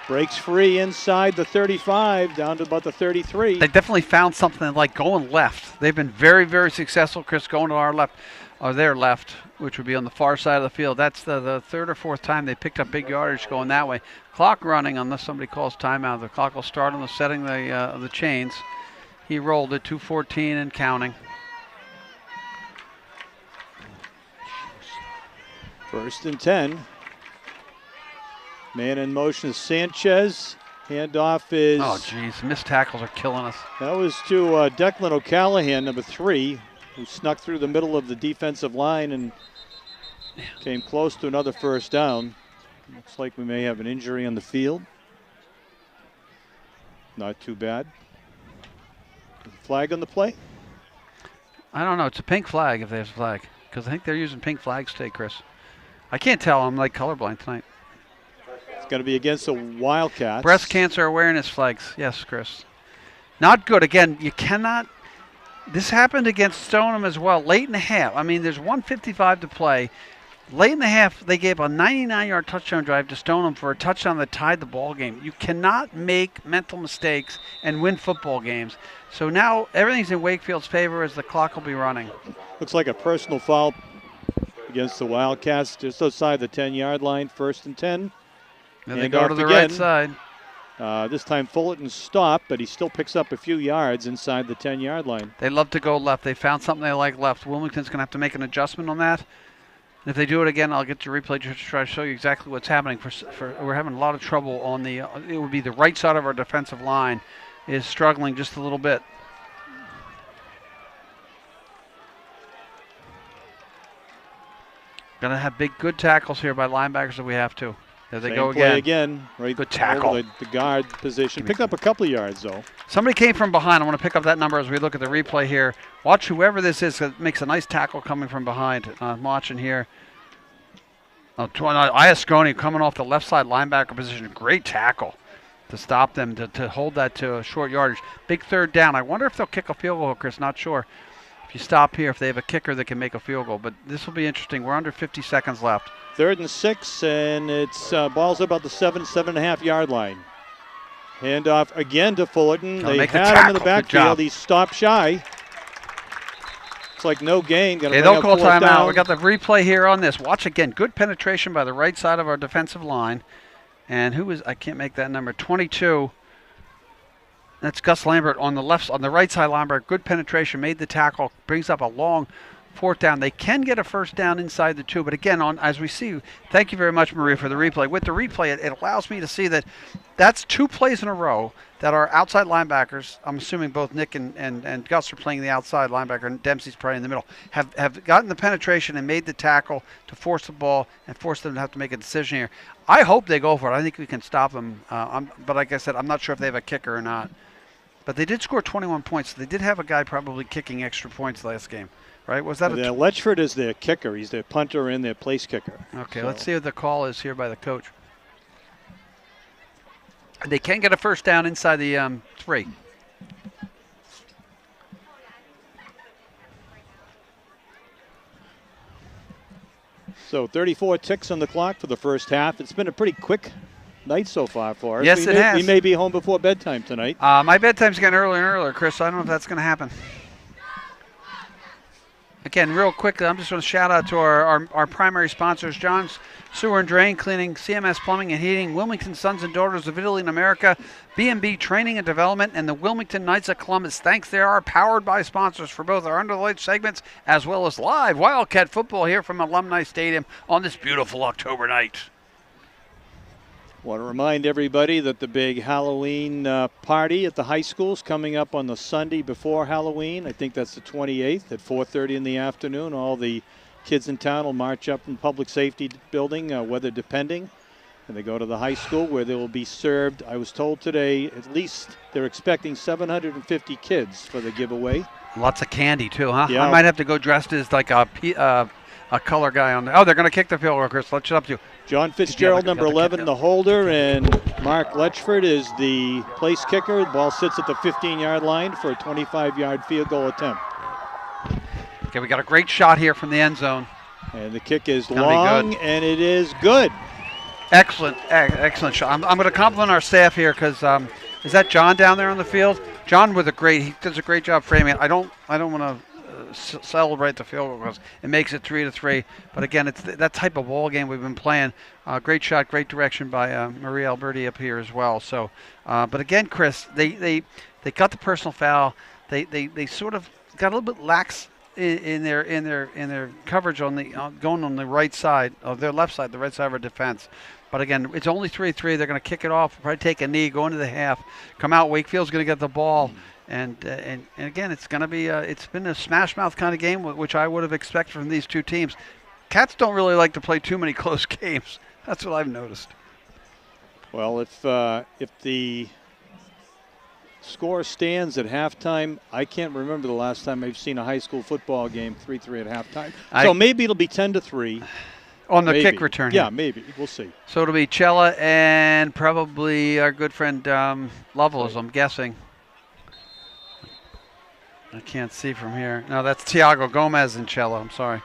Breaks free inside the 35, down to about the 33. They definitely found something like going left. They've been very, very successful, Chris, going to our left, or their left, which would be on the far side of the field. That's the third or fourth time they picked up big yardage going that way. Clock running, unless somebody calls timeout. The clock will start on the setting the chains. He rolled it, 2:14 and counting. First and 10. Man in motion is Sanchez. Handoff is... Oh, geez. Missed tackles are killing us. That was to Declan O'Callahan, number 3, who snuck through the middle of the defensive line and came close to another first down. Looks like we may have an injury on the field. Not too bad. Flag on the play? I don't know. It's a pink flag if there's a flag, because I think they're using pink flags today, Chris. I can't tell. I'm like colorblind tonight. It's going to be against the Wildcats. Breast cancer awareness flags. Yes, Chris. Not good. Again, you cannot. This happened against Stoneham as well. Late in the half. I mean, there's 1:55 to play. Late in the half, they gave a 99-yard touchdown drive to Stoneham for a touchdown that tied the ball game. You cannot make mental mistakes and win football games. So now everything's in Wakefield's favor as the clock will be running. Looks like a personal foul against the Wildcats just outside the 10-yard line, 1st and 10. And they go to the right side. This time Fullerton stopped, but he still picks up a few yards inside the 10-yard line. They love to go left. They found something they like left. Wilmington's going to have to make an adjustment on that. And if they do it again, I'll get to replay to try to show you exactly what's happening. We're having a lot of trouble on the, it would be the right side of our defensive line is struggling just a little bit. Going to have good tackles here by linebackers if we have to. There they go play again. Again, right. Good tackle. The guard position. Picked up a couple of yards, though. Somebody came from behind. I want to pick up that number as we look at the replay here. Watch whoever this is. It makes a nice tackle coming from behind. I'm watching here. Iasconi coming off the left side linebacker position. Great tackle to stop them, to hold that to a short yardage. Big third down. I wonder if they'll kick a field goal, Chris. Not sure. If you stop here, if they have a kicker that can make a field goal. But this will be interesting. We're under 50 seconds left. 3rd and 6, and it's ball's about the 7.5 yard line. Handoff again to Fullerton. They had him in the backfield. He stopped shy. It's like no gain. They don't call timeout. We got the replay here on this. Watch again. Good penetration by the right side of our defensive line. And who is? I can't make that number. 22. That's Gus Lambert on the right side linebacker. Good penetration. Made the tackle. Brings up a long 4th down. They can get a first down inside the 2, but again, as we see, thank you very much, Maria, for the replay. With the replay, it allows me to see that that's 2 plays in a row that our outside linebackers, I'm assuming both Nick and Gus are playing the outside linebacker, and Dempsey's probably in the middle, have gotten the penetration and made the tackle to force the ball and force them to have to make a decision here. I hope they go for it. I think we can stop them, but like I said, I'm not sure if they have a kicker or not. But they did score 21 points. So they did have a guy probably kicking extra points last game. Right? Was that Letchford is their kicker. He's their punter and their place kicker. Okay, let's see what the call is here by the coach. They can get a first down inside the 3. So 34 ticks on the clock for the first half. It's been a pretty quick night so far for us. Yes, it has. We may be home before bedtime tonight. My bedtime's getting earlier and earlier, Chris. I don't know if that's going to happen. Again, real quickly, I'm just going to shout out to our primary sponsors, John's Sewer and Drain Cleaning, CMS Plumbing and Heating, Wilmington Sons and Daughters of Italy and America, B&B Training and Development, and the Wilmington Knights of Columbus. Thanks, they are powered by sponsors for both our Under the Lights segments as well as live Wildcat football here from Alumni Stadium on this beautiful October night. Want to remind everybody that the big Halloween party at the high school is coming up on the Sunday before Halloween. I think that's the 28th at 4:30 in the afternoon. All the kids in town will march up in the public safety building, weather depending, and they go to the high school where they will be served. I was told today at least they're expecting 750 kids for the giveaway. Lots of candy too, huh? Yeah. I might have to go dressed as like a color guy on there. Oh, they're going to kick the field goal, Chris. Let's up to John Fitzgerald, number 11, the holder, and Mark Letchford is the place kicker. The ball sits at the 15-yard line for a 25-yard field goal attempt. Okay, we got a great shot here from the end zone. And the kick is long, and it is good. Excellent shot. I'm going to compliment our staff here because is that John down there on the field? John he does a great job framing it. I don't want to celebrate the field goal because it makes it 3-3. But again, it's that type of ball game we've been playing. Great shot, great direction by Maria Alberti up here as well. So, but again, Chris, they got the personal foul. they sort of got a little bit lax in their coverage going on the right side of their left side, the right side of our defense. But again, it's only 3-3. They're going to kick it off, probably take a knee, go into the half, come out. Wakefield's going to get the ball, and again, it's going to be it's been a smash mouth kind of game, which I would have expected from these two teams. Cats don't really like to play too many close games. That's what I've noticed. Well, if the score stands at halftime, I can't remember the last time I've seen a high school football game 3-3 at halftime. So maybe it'll be 10-3 on the kick return. Yeah, maybe we'll see. So it'll be Cella and probably our good friend Lovelace, I'm guessing. I can't see from here. No, that's Tiago Gomez and Cella. I'm sorry.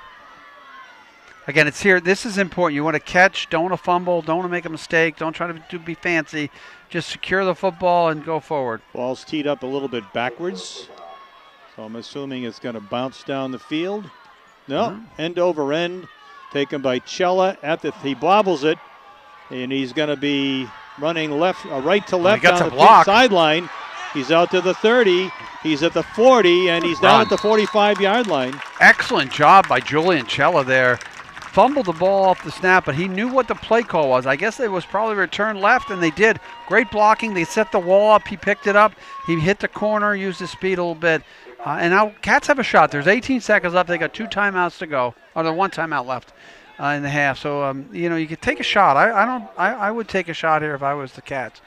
Again, it's here. This is important. You want to catch, don't want to fumble, don't want to make a mistake, don't try to be fancy. Just secure the football and go forward. Ball's teed up a little bit backwards, so I'm assuming it's going to bounce down the field. No, end over end, taken by Cella. He bobbles it, and he's going to be running right to left down the sideline. He's out to the 30. He's at the 40, and he's down at the 45-yard line. Excellent job by Julian Cella there. Fumbled the ball off the snap, but he knew what the play call was. I guess it was probably return left, and they did. Great blocking. They set the wall up. He picked it up. He hit the corner, used his speed a little bit. And now Cats have a shot. There's 18 seconds left. They got 2 timeouts to go, or there's 1 timeout left in the half. So, you could take a shot. I would take a shot here if I was the Cats.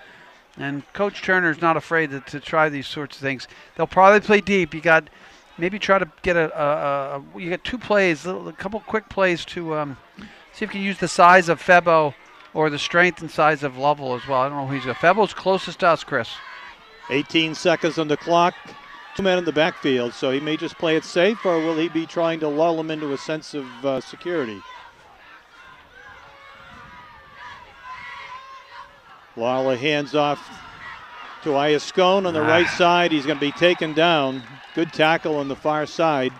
And Coach Turner's not afraid to try these sorts of things. They'll probably play deep. You got maybe try to get you get 2 plays, a couple quick plays to see if you can use the size of Febo or the strength and size of Lovell as well. I don't know who he's got. Febo's closest to us, Chris. 18 seconds on the clock. 2 men in the backfield, so he may just play it safe, or will he be trying to lull him into a sense of security? Lala hands off to Iascone on the right side. He's going to be taken down. Good tackle on the far side.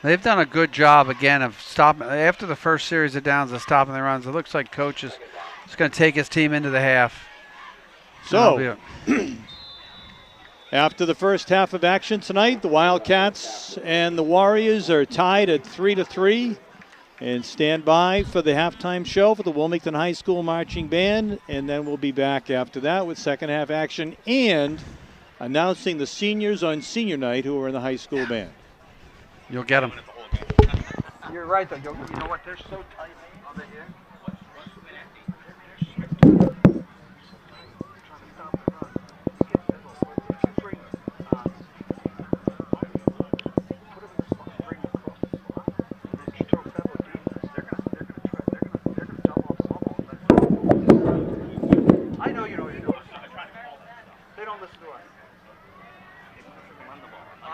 They've done a good job, again, of stopping. After the first series of downs of stopping the runs, it looks like Coach is going to take his team into the half. So, after the first half of action tonight, the Wildcats and the Warriors are tied at 3-3. And stand by for the halftime show for the Wilmington High School Marching Band. And then we'll be back after that with second half action and announcing the seniors on senior night who are in the high school band. You'll get them. You're right, though. You know what? They're so tight over here.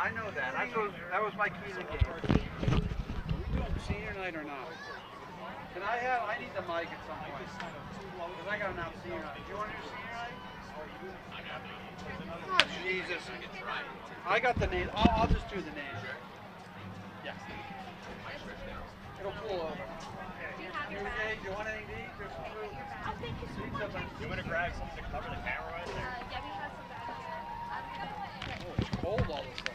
I know that. That was my key to the game. Are we doing senior night or not? I need the mic at some point. Because I got to announce senior night. Do you want to do senior night? Oh, Jesus. I got the name. I'll just do the name. Yeah. It'll pull over. Do you want anything to eat? There's some food. I'll take you some food. You want to grab something to cover the camera right there? Yeah, we have some bags. Oh, it's cold all of a sudden.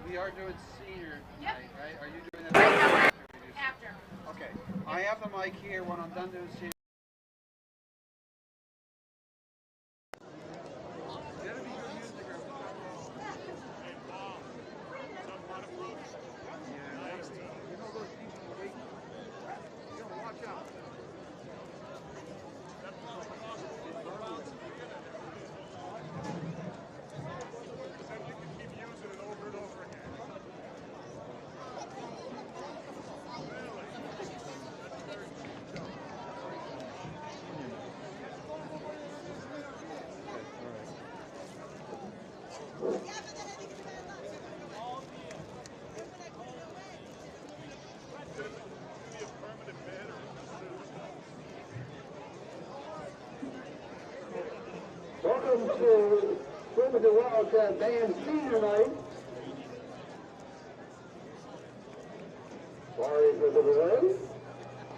We are doing senior night, right? Are you doing that? After. Okay. I have the mic here when I'm done doing senior. official Wilmington Wildcat band senior night. Sorry for the delay.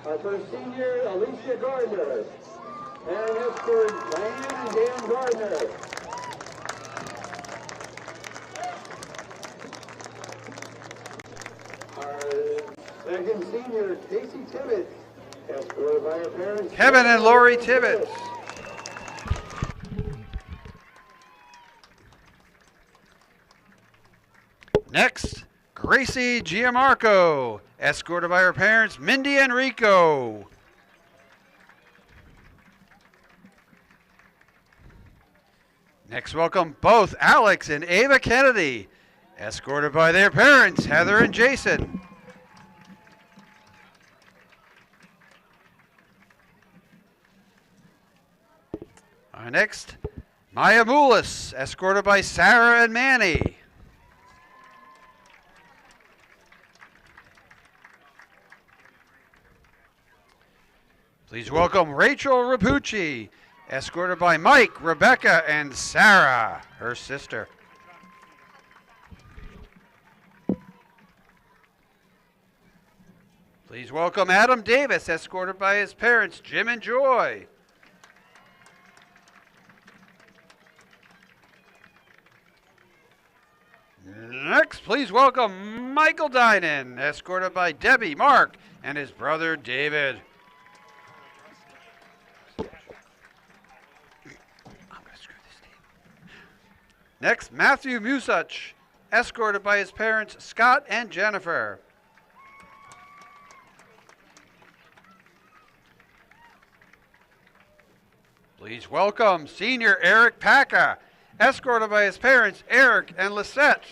Our first senior, Alicia Gardner. And escort, Diane and Dan Gardner. Our second senior, Casey Tibbetts, escorted by her parents. Kevin and Lori Tibbetts. Next, Gracie Giamarco, escorted by her parents, Mindy and Rico. Next, welcome both Alex and Ava Kennedy, escorted by their parents, Heather and Jason. Next, Maya Moulis, escorted by Sarah and Manny. Please welcome Rachel Rapucci, escorted by Mike, Rebecca, and Sarah, her sister. Please welcome Adam Davis, escorted by his parents, Jim and Joy. Next, please welcome Michael Dinan, escorted by Debbie, Mark, and his brother David. Next, Matthew Musach, escorted by his parents, Scott and Jennifer. Please welcome senior Eric Packa, escorted by his parents, Eric and Lisette.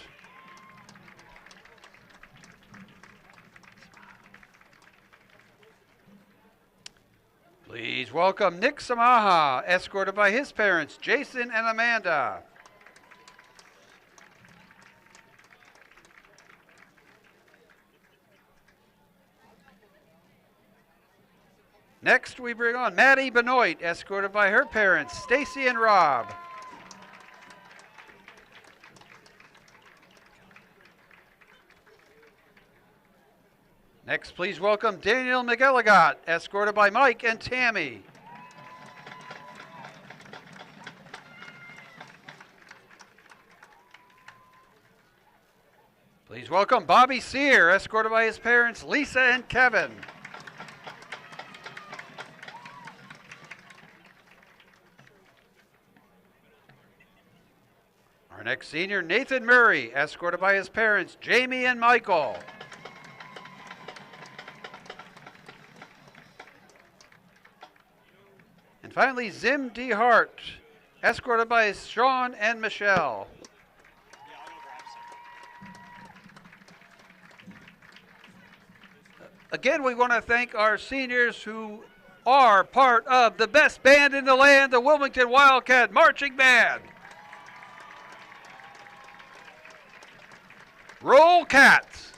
Please welcome Nick Samaha, escorted by his parents, Jason and Amanda. Next, we bring on Maddie Benoit, escorted by her parents, Stacy and Rob. Next, please welcome Daniel McElligott, escorted by Mike and Tammy. Please welcome Bobby Sear, escorted by his parents, Lisa and Kevin. Our next senior, Nathan Murray, escorted by his parents, Jamie and Michael. And finally, Zim D. Hart, escorted by Sean and Michelle. Again, we want to thank our seniors who are part of the best band in the land, the Wilmington Wildcat Marching Band. Roll Cats.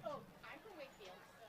Oh, I'm from Wakefield, so.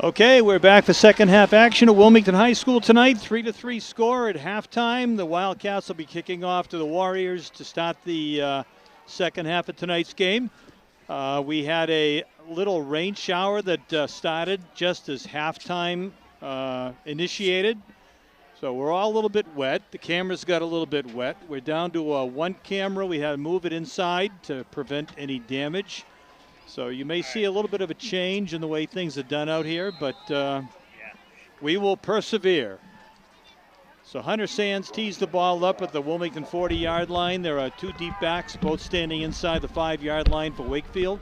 Okay, we're back for second half action at Wilmington High School tonight. 3-3 score at halftime. The Wildcats will be kicking off to the Warriors to start the second half of tonight's game. We had a little rain shower that started just as halftime initiated. So we're all a little bit wet. The cameras got a little bit wet. We're down to one camera. We had to move it inside to prevent any damage. So you may see a little bit of a change in the way things are done out here, but we will persevere. So Hunter Sands tees the ball up at the Wilmington 40-yard line. There are two deep backs, both standing inside the 5-yard line for Wakefield.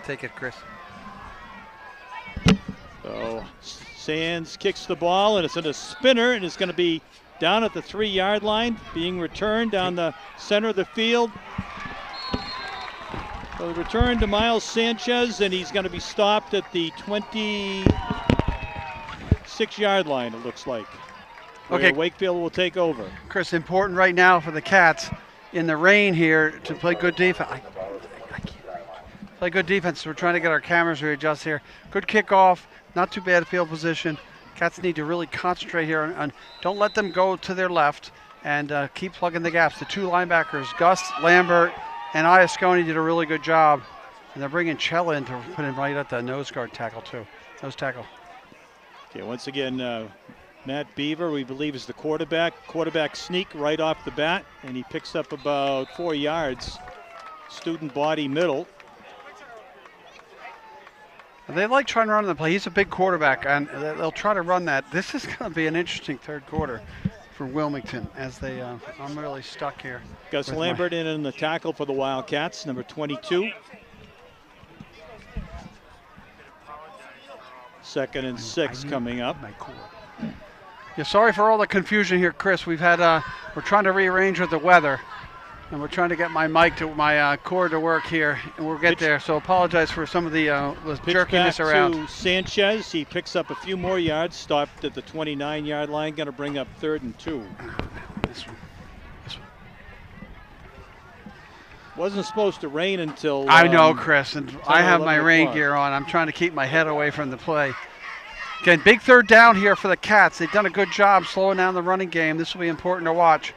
Take it, Chris. So Sands kicks the ball, and it's in a spinner, and it's going to be down at the 3-yard line, being returned down the center of the field. So the return to Miles Sanchez, and he's going to be stopped at the 26-yard line, it looks like. Okay. Wakefield will take over. Chris, important right now for the Cats in the rain here to play good defense. Play good defense. We're trying to get our cameras readjust here. Good kickoff, not too bad field position. Cats need to really concentrate here on don't let them go to their left and keep plugging the gaps. The two linebackers, Gus Lambert and Iasconi, did a really good job. And they're bringing Chella in to put him right at the nose guard tackle too. Nose tackle. Okay, once again, Matt Beaver, we believe, is the quarterback. Quarterback sneak right off the bat, and he picks up about 4 yards. Student body middle. They like trying to run the play. He's a big quarterback, and they'll try to run that. This is going to be an interesting third quarter for Wilmington as they, I'm really stuck here. Gus Lambert in the tackle for the Wildcats, number 22. Second and 6 coming up. Yeah, sorry for all the confusion here, Chris. We've had, we're trying to rearrange with the weather. And we're trying to get my mic to my cord to work here, and we'll get there. So apologize for some of the jerkiness around. To Sanchez, he picks up a few more yards, stopped at the 29-yard line, going to bring up 3rd and 2. This one. Wasn't supposed to rain until I know, Chris, and I have my 11 rain o'clock. gear on. I'm trying to keep my head away from the play. Again, big third down here for the Cats. They've done a good job slowing down the running game. This will be important to watch.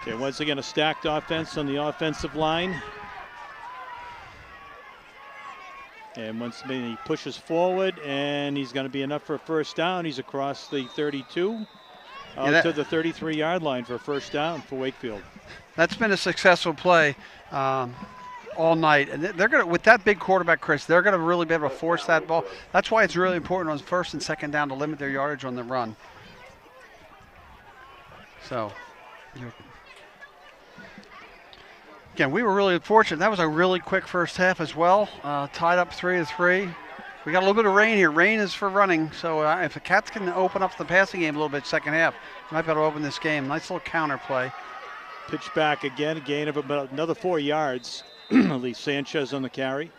Okay, once again, a stacked offense on the offensive line. And once again, he pushes forward, and he's going to be enough for a first down. He's across the 32 to the 33-yard line for a first down for Wakefield. That's been a successful play all night. And they're going to, with that big quarterback, Chris, they're going to really be able to force that ball. That's why it's really important on first and second down to limit their yardage on the run. So, again, we were really fortunate. That was a really quick first half as well. Tied up 3-3. We got a little bit of rain here. Rain is for running. So if the Cats can open up the passing game a little bit second half, they might be able to open this game. Nice little counter play. Pitch back again, a gain of about another 4 yards. At least Sanchez on the carry.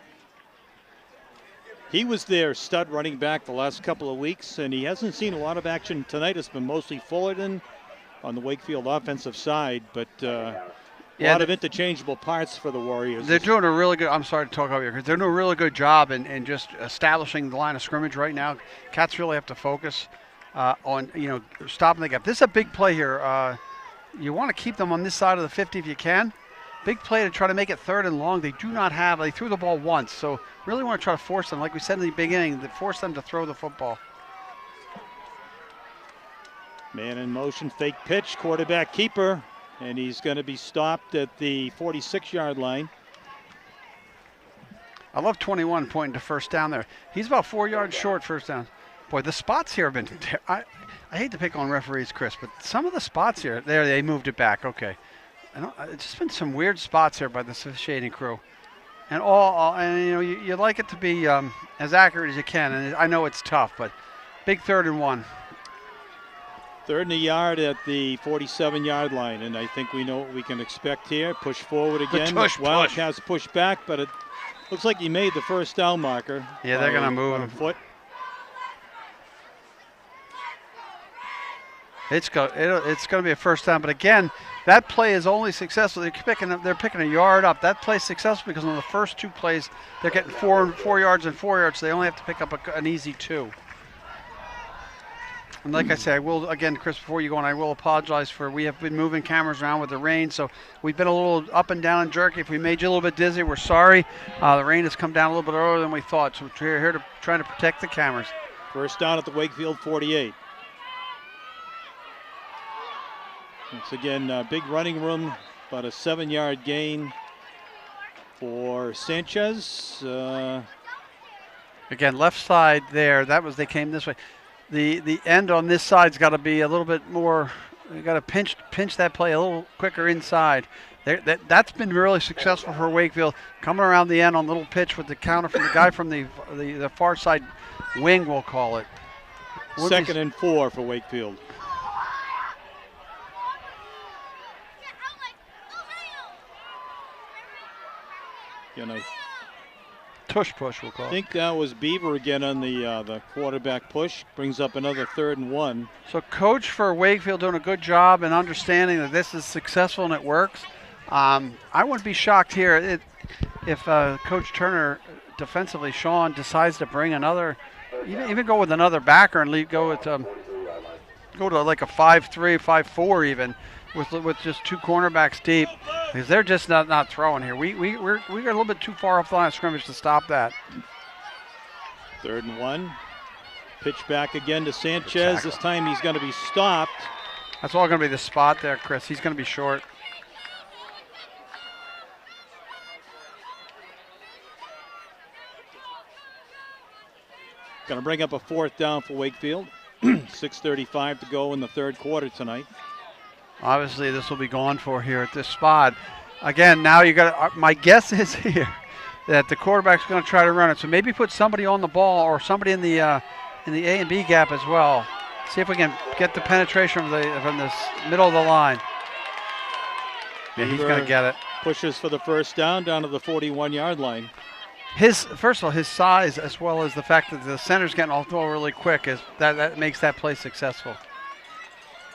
He was their stud running back the last couple of weeks, and he hasn't seen a lot of action tonight. It's been mostly Fullerton on the Wakefield offensive side, but a lot of interchangeable parts for the Warriors. They're doing a really good, I'm sorry to talk over here, because they're doing a really good job in just establishing the line of scrimmage right now. Cats really have to focus on, stopping the gap. This is a big play here. You want to keep them on this side of the 50 if you can. Big play to try to make it 3rd and long. They do not have, they threw the ball once, so really want to try to force them, like we said in the beginning, to force them to throw the football. Man in motion, fake pitch, quarterback keeper, and he's going to be stopped at the 46-yard line. I love 21 pointing to first down there. He's about 4 yards short first down. Boy, the spots here have been, I hate to pick on referees, Chris, but some of the spots here, there they moved it back, okay. It's just been some weird spots here by the officiating crew. And you like it to be as accurate as you can, and I know it's tough, but big 3rd and 1. 3rd and a yard at the 47-yard line, and I think we know what we can expect here. Push forward again. Wildcats push back, but it looks like he made the first down marker. Yeah, they're going to move him. Foot. It's going to be a first down. But again, that play is only successful. They're picking a yard up. That play is successful because on the first 2 plays, they're getting 4 yards and 4 yards. So they only have to pick up an easy 2. And like I say, I will, again, Chris, before you go on, I will apologize for we have been moving cameras around with the rain, so we've been a little up and down and jerky. If we made you a little bit dizzy, we're sorry. The rain has come down a little bit earlier than we thought, so we're here to trying to protect the cameras. First down at the Wakefield 48. Once again, big running room, about a 7-yard gain for Sanchez. Again, left side there, they came this way. The end on this side's got to be a little bit more. You got to pinch that play a little quicker inside. That's been really successful for Wakefield. Coming around the end on a little pitch with the counter from the guy from the far side wing, we'll call it. Second and 4 for Wakefield. Tush push, we'll call it. I think that was Beaver again on the quarterback push. Brings up another 3rd and 1. So coach for Wakefield doing a good job in understanding that this is successful and it works. I wouldn't be shocked here if Coach Turner defensively, Sean, decides to bring another, even go with another backer and go to like a 5-3, 5-4 even, with just 2 cornerbacks deep, because they're just not throwing here. We're a little bit too far off the line of scrimmage to stop that. 3rd and 1. Pitch back again to Sanchez. This time he's going to be stopped. That's all going to be the spot there, Chris. He's going to be short. Going to bring up a 4th down for Wakefield. 6:35 to go in the 3rd quarter tonight. Obviously, this will be gone for here at this spot. Again, now you got. My guess is here that the quarterback's going to try to run it. So maybe put somebody on the ball or somebody in the A and B gap as well. See if we can get the penetration from this middle of the line. Yeah, he's going to get it. Pushes for the first down to the 41-yard line. First of all, his size, as well as the fact that the center's getting off the ball really quick, that makes that play successful.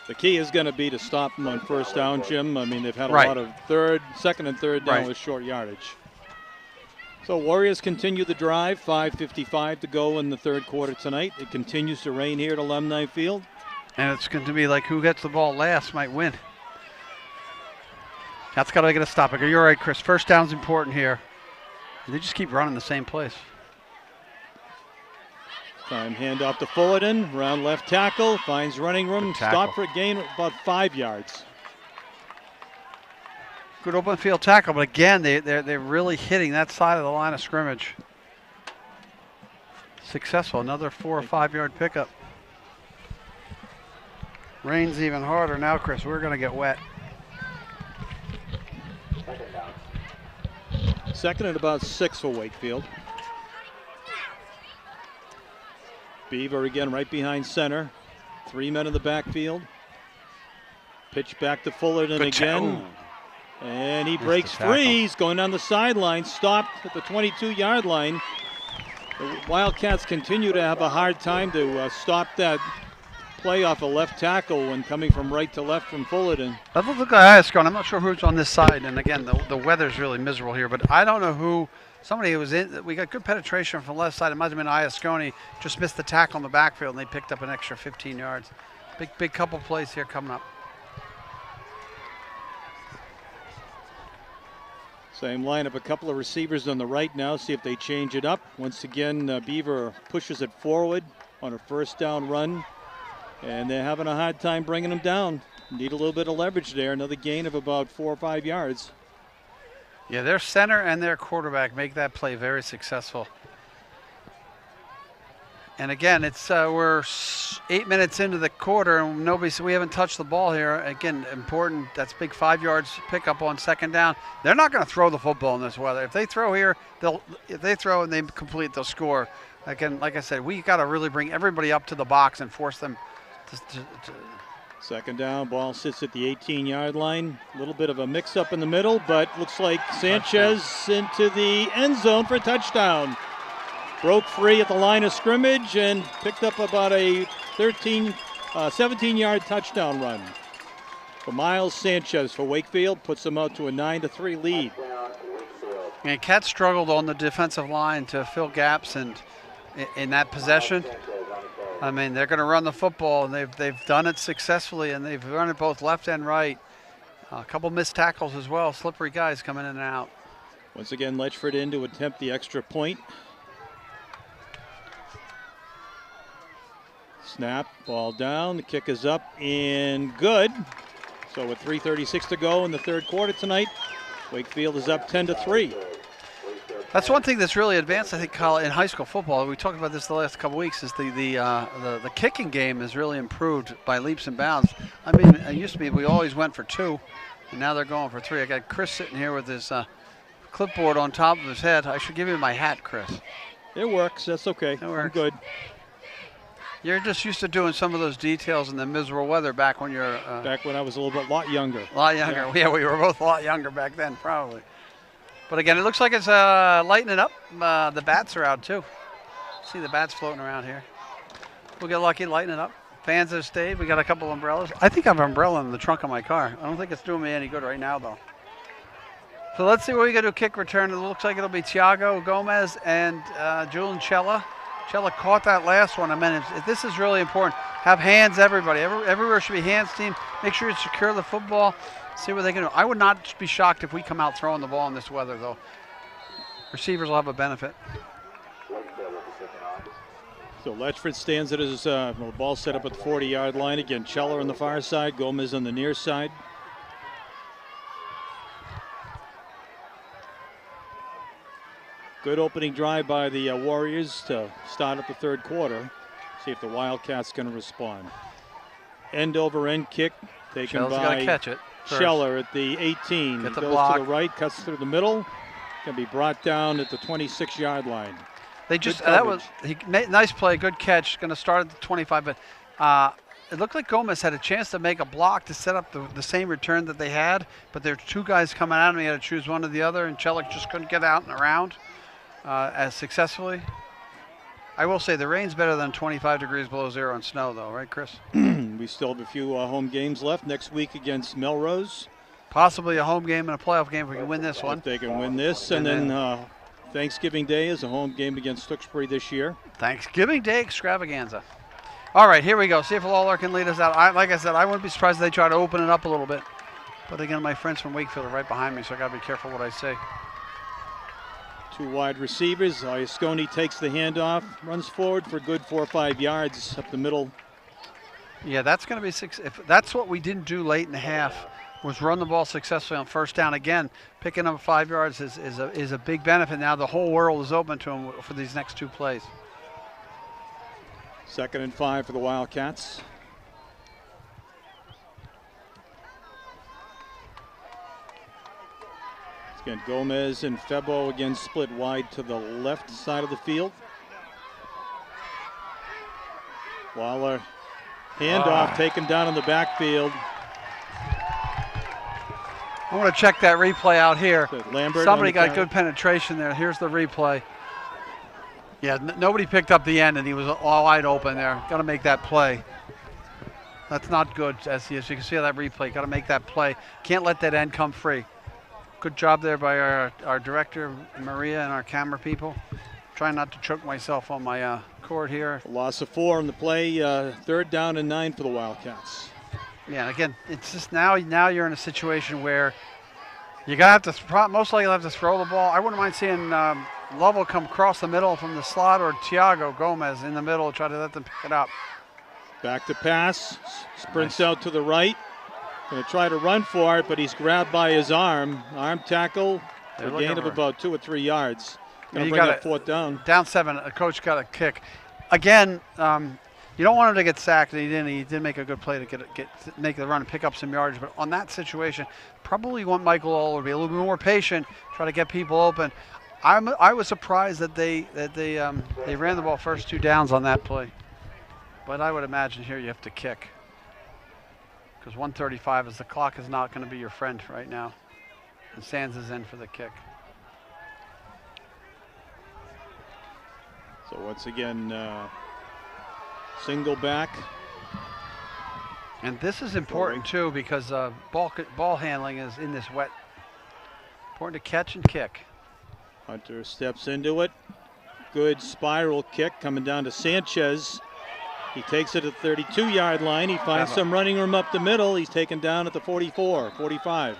The key is going to be to stop them on first down, Jim. I mean, they've had a Right. lot of second and third down Right. with short yardage. So Warriors continue the drive. 5:55 to go in the 3rd quarter tonight. It continues to rain here at Alumni Field. And it's going to be like who gets the ball last might win. That's got to get a stop. You're right, Chris. First down's important here. They just keep running the same place. Time handoff to Fullerton. Round left tackle. Finds running room. Stop for a gain of about 5 yards. Good open field tackle, but again, they're really hitting that side of the line of scrimmage. Successful. Another 4 or 5 yard pickup. Rain's even harder now, Chris. We're going to get wet. Second and about 6 for Wakefield. Beaver again right behind center. 3 men in the backfield. Pitch back to Fullerton again. And he breaks free. He's going down the sideline. Stopped at the 22-yard line. The Wildcats continue to have a hard time to stop that play off a left tackle when coming from right to left from Fullerton. That looks like Iascone. I'm not sure who's on this side. And again, the weather's really miserable here, but I don't know who. Somebody who was in. We got good penetration from the left side. It might have been Iascone. Just missed the tackle in the backfield, and they picked up an extra 15 yards. Big couple plays here coming up. Same lineup, a couple of receivers on the right now. See if they change it up. Once again, Beaver pushes it forward on a first down run. And they're having a hard time bringing them down. Need a little bit of leverage there. Another gain of about 4 or 5 yards. Yeah, their center and their quarterback make that play very successful. And again, it's we're 8 minutes into the quarter, and we haven't touched the ball here. Again, important. That's big 5 yards pickup on second down. They're not going to throw the football in this weather. If they throw here, if they throw and they complete, they'll score. Again, like I said, we got to really bring everybody up to the box and force them to Second down, ball sits at the 18-yard line. A little bit of a mix-up in the middle, but looks like Sanchez into the end zone for a touchdown. Broke free at the line of scrimmage and picked up about a 17-yard touchdown run for Miles Sanchez for Wakefield. Puts them out to a 9-3 lead. And Cats struggled on the defensive line to fill gaps and in that possession. I mean, they're going to run the football, and they've done it successfully, and they've run it both left and right. A couple missed tackles as well. Slippery guys coming in and out. Once again, Letchford in to attempt the extra point. Snap, ball down, the kick is up and good. So with 3:36 to go in the third quarter tonight, Wakefield is up 10-3. That's one thing that's really advanced, I think, in high school football. We talked about this the last couple of weeks. Is the kicking game is really improved by leaps and bounds. I mean, it used to be we always went for 2, and now they're going for 3. I got Chris sitting here with his clipboard on top of his head. I should give you my hat, Chris. It works. That's okay. It works. I'm good. You're just used to doing some of those details in the miserable weather back when you're back when I was a lot younger. A lot younger. Yeah, we were both a lot younger back then, probably. But again, it looks like it's lightening up. The bats are out too. See the bats floating around here. We'll get lucky, lighten it up. Fans have stayed. We got a couple umbrellas. I think I have an umbrella in the trunk of my car. I don't think it's doing me any good right now, though. So let's see what we got to do. Kick return. It looks like it'll be Thiago Gomez and Julian Cella. Cella caught that last one. I mean, this is really important. Have hands, everybody. Everywhere should be hands, team. Make sure you secure the football. See what they can do. I would not be shocked if we come out throwing the ball in this weather, though. Receivers will have a benefit. So Letchford stands at his ball set up at the 40-yard line. Again, Cheller on the far side, Gomez on the near side. Good opening drive by the Warriors to start up the third quarter. See if the Wildcats can respond. End over end kick taken Scheller's by gotta catch it first. Scheller at the 18. Get the Goes block. to the right, cuts through the middle. Can be brought down at the 26-yard line. They just Good that was nice play, good catch. Going to start at the 25, but it looked like Gomez had a chance to make a block to set up the same return that they had. But there were 2 guys coming at him. He had to choose one or the other, and Chelik just couldn't get out and around as successfully. I will say the rain's better than 25 degrees below zero and snow, though, right, Chris? We still have a few home games left next week against Melrose. Possibly a home game and a playoff game if we can win this one. If they can win this, and then Thanksgiving Day is a home game against Tewksbury this year. Thanksgiving Day extravaganza. All right, here we go. See if Lawler can lead us out. Like I said, I wouldn't be surprised if they try to open it up a little bit. But again, my friends from Wakefield are right behind me, so I got to be careful what I say. 2 wide receivers. Iasconi takes the handoff, runs forward for a good 4 or 5 yards up the middle. Yeah, that's going to be 6. If that's what we didn't do late in the half, was run the ball successfully on first down. Again, picking up 5 yards is a big benefit. Now the whole world is open to him for these next 2 plays. 2nd and 5 for the Wildcats. Again, Gomez and Febo again split wide to the left side of the field. Waller handoff taken down in the backfield. I want to check that replay out here. Lambert Somebody got good penetration there. Here's the replay. Yeah, nobody picked up the end, and he was all wide open there. Got to make that play. That's not good, as you can see on that replay. Got to make that play. Can't let that end come free. Good job there by our director, Maria, and our camera people. Trying not to choke myself on my cord here. A loss of 4 on the play. 3rd down and 9 for the Wildcats. Yeah, again, it's just now you're in a situation where you're going to have to, most likely have to throw the ball. I wouldn't mind seeing Lovell come across the middle from the slot, or Thiago Gomez in the middle, try to let them pick it up. Back to pass, sprints out to the right. Going to try to run for it, but he's grabbed by his arm. Arm tackle, a gain of about 2 or 3 yards. Going to bring up 4th down. Down 7, a coach got a kick. Again, you don't want him to get sacked, and he did make a good play to make the run and pick up some yards. But on that situation, probably want Michael Lawler to be a little bit more patient, try to get people open. I was surprised that they ran the ball first 2 downs on that play. But I would imagine here you have to kick, because 1:35 is the clock is not going to be your friend right now. And Sands is in for the kick. So once again, single back. And this is important too because ball handling is in this wet. Important to catch and kick. Hunter steps into it. Good spiral kick coming down to Sanchez. He takes it at the 32-yard line. He finds some running room up the middle. He's taken down at the 44, 45.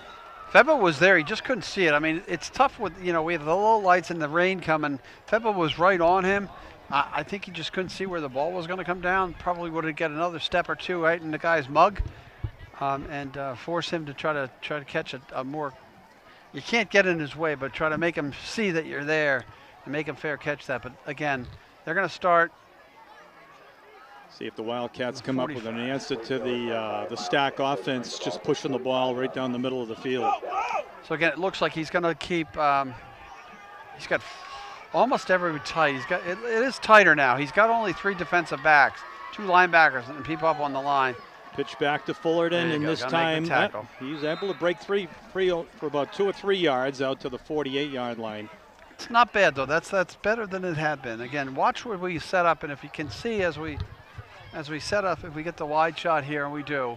Feba was there. He just couldn't see it. I mean, it's tough with, we have the low lights and the rain coming. Feba was right on him. I think he just couldn't see where the ball was going to come down. Probably would have got another step or two right in the guy's mug and force him to try to catch a more. You can't get in his way, but try to make him see that you're there and make him fair catch that. But again, they're going to start. See if the Wildcats come up with an answer to the stack offense, just pushing the ball right down the middle of the field. So again, it looks like he's going to keep. He's got almost every tight. He's got it is tighter now. He's got only 3 defensive backs, 2 linebackers, and people up on the line. Pitch back to Fullerton, and this time he's able to break free for about 2 or 3 yards out to the 48-yard line. It's not bad though. That's better than it had been. Again, watch where we set up, and if you can see as we set up, if we get the wide shot here, and we do.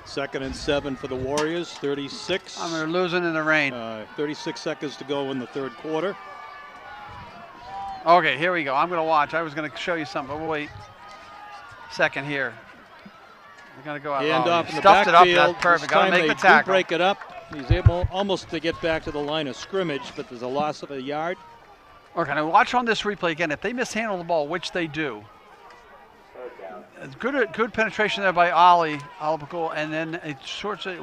Second and 7 for the Warriors, 36. They're losing in the rain. 36 seconds to go in the third quarter. Okay, here we go. I'm going to watch. I was going to show you something, but we'll wait a second here. We're going to go out. Hand off in the stuffed backfield. It up. That's perfect. Got to make the tackle. Break it up. He's able almost to get back to the line of scrimmage, but there's a loss of a yard. Okay, now watch on this replay again. If they mishandle the ball, which they do, good penetration there by Ali Alabakul, and then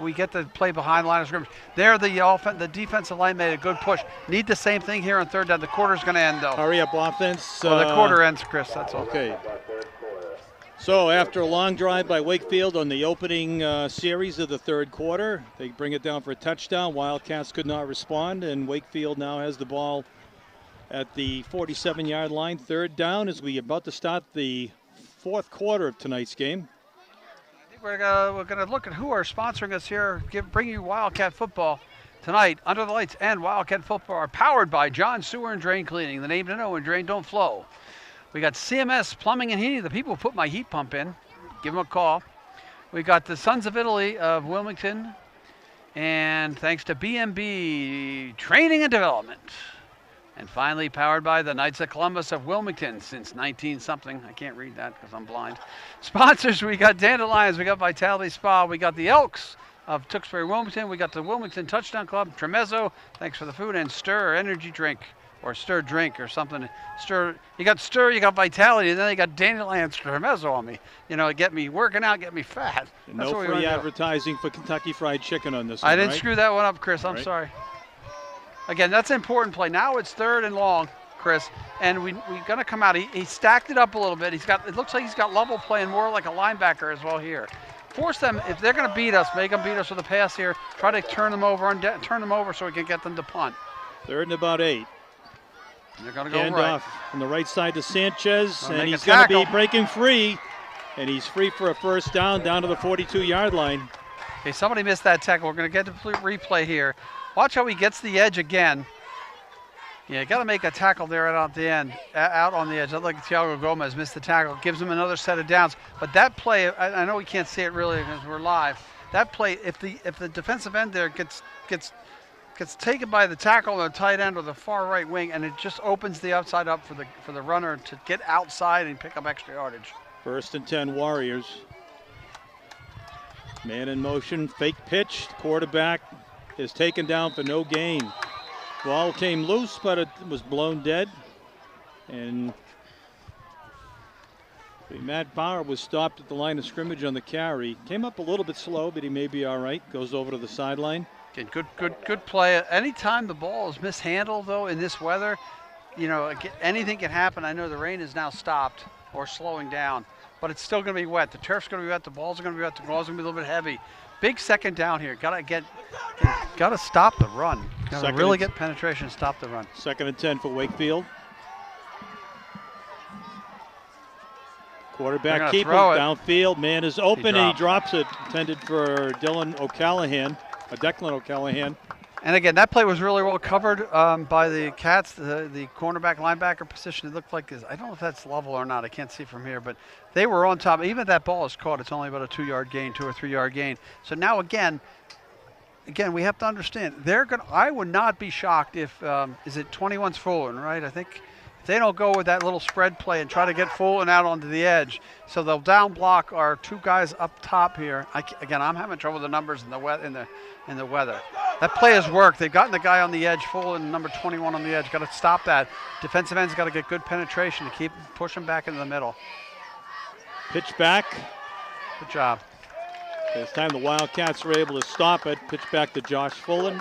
we get the play behind the line of scrimmage. There, the defensive line made a good push. Need the same thing here on third down. The quarter's going to end though. Hurry up offense. Well, the quarter ends, Chris. That's all. Okay. So after a long drive by Wakefield on the opening series of the third quarter, they bring it down for a touchdown. Wildcats could not respond, and Wakefield now has the ball at the 47-yard line. Third down as we about to start the fourth quarter of tonight's game. I think we're gonna look at who are sponsoring us here, bring you Wildcat football tonight. Under the Lights and Wildcat football are powered by John Sewer and Drain Cleaning, the name to know when drain don't flow. We got CMS Plumbing and Heating, the people who put my heat pump in. Give them a call. We got the Sons of Italy of Wilmington, and thanks to BMB Training and Development. And finally, powered by the Knights of Columbus of Wilmington since 19-something. I can't read that because I'm blind. Sponsors, we got Dandelions, we got Vitality Spa, we got the Elks of Tewksbury, Wilmington, we got the Wilmington Touchdown Club, Tremezzo, thanks for the food, and Stir Energy Drink, or Stir Drink or something. Stir, you got Stir, you got Vitality, and then you got Dandelions Tremezzo on me. Get me working out, get me fat. No free advertising for Kentucky Fried Chicken on this one, I didn't screw that one up, Chris. I'm sorry. Again, that's an important play. Now it's third and long, Chris, and we're going to come out. He stacked it up a little bit. It looks like he's got Lovell playing more like a linebacker as well here. Force them, if they're going to beat us, make them beat us with a pass here. Try to turn them over so we can get them to punt. Third and about 8. And they're going to go Hand right. off on the right side to Sanchez, and make he's a going to be tackle. breaking free, and he's free for a first down to the 42-yard line. Okay, somebody missed that tackle. We're going to get the replay here. Watch how he gets the edge again. Yeah, got to make a tackle there out the end, out on the edge. I like Thiago Gomez missed the tackle, gives him another set of downs. But that play, I know we can't see it really because we're live. That play, if the defensive end there gets taken by the tackle on the tight end or the far right wing, and it just opens the outside up for the runner to get outside and pick up extra yardage. First and 10 Warriors. Man in motion, fake pitch. Quarterback is taken down for no gain. Ball came loose, but it was blown dead. And Matt Bauer was stopped at the line of scrimmage on the carry. Came up a little bit slow, but he may be all right. Goes over to the sideline. Okay, good play. Anytime the ball is mishandled, though, in this weather, anything can happen. I know the rain is now stopped or slowing down, but it's still going to be wet. The turf's going to be wet. The balls are going to be wet. The ball's going to be a little bit heavy. Big second down here. Got to stop the run. Got to really get penetration and stop the run. Second and 10 for Wakefield. Quarterback keeper downfield. Man is open and he drops it. Intended for Declan O'Callahan. And again, that play was really well covered by the Cats, the cornerback, linebacker position. It looked like this. I don't know if that's level or not. I can't see from here, but they were on top. Even if that ball is caught, it's only about a 2-yard gain, 2 or 3 yard gain. So now again, we have to understand they're going. I would not be shocked if is it 21's Fulton, right? I think if they don't go with that little spread play and try to get Fulton out onto the edge, so they'll down block our 2 guys up top here. Again, I'm having trouble with the numbers in the weather. That play has worked. They've gotten the guy on the edge, Fulton, number 21 on the edge. Got to stop that. Defensive end's got to get good penetration to keep pushing back into the middle. Pitch back. Good job. This time the Wildcats were able to stop it. Pitch back to Josh Fulton.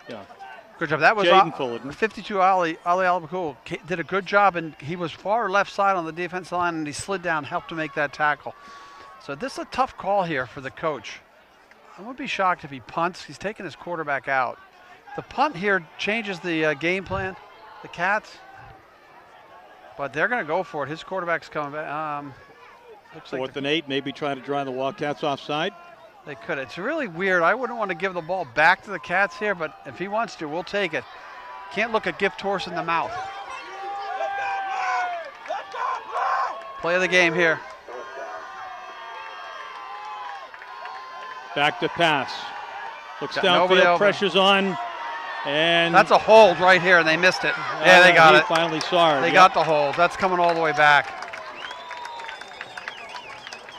Good job. That was Jaden Fulton. 52 Ali Alabakul did a good job, and he was far left side on the defensive line, and he slid down, helped to make that tackle. So this is a tough call here for the coach. I wouldn't be shocked if he punts. He's taking his quarterback out. The punt here changes the game plan, the Cats, but they're going to go for it. His quarterback's coming back. Looks like 4th and 8, maybe trying to drive the Wildcats offside. they could. It's really weird. I wouldn't want to give the ball back to the Cats here, but if he wants to, we'll take it. Can't look a gift horse in the mouth. Play of the game here. Back to pass. Looks Got nobody downfield, open. pressure's on. And That's a hold right here, and they missed it. Yeah, they got he it. finally saw it. They Yep. got the hold. That's coming all the way back.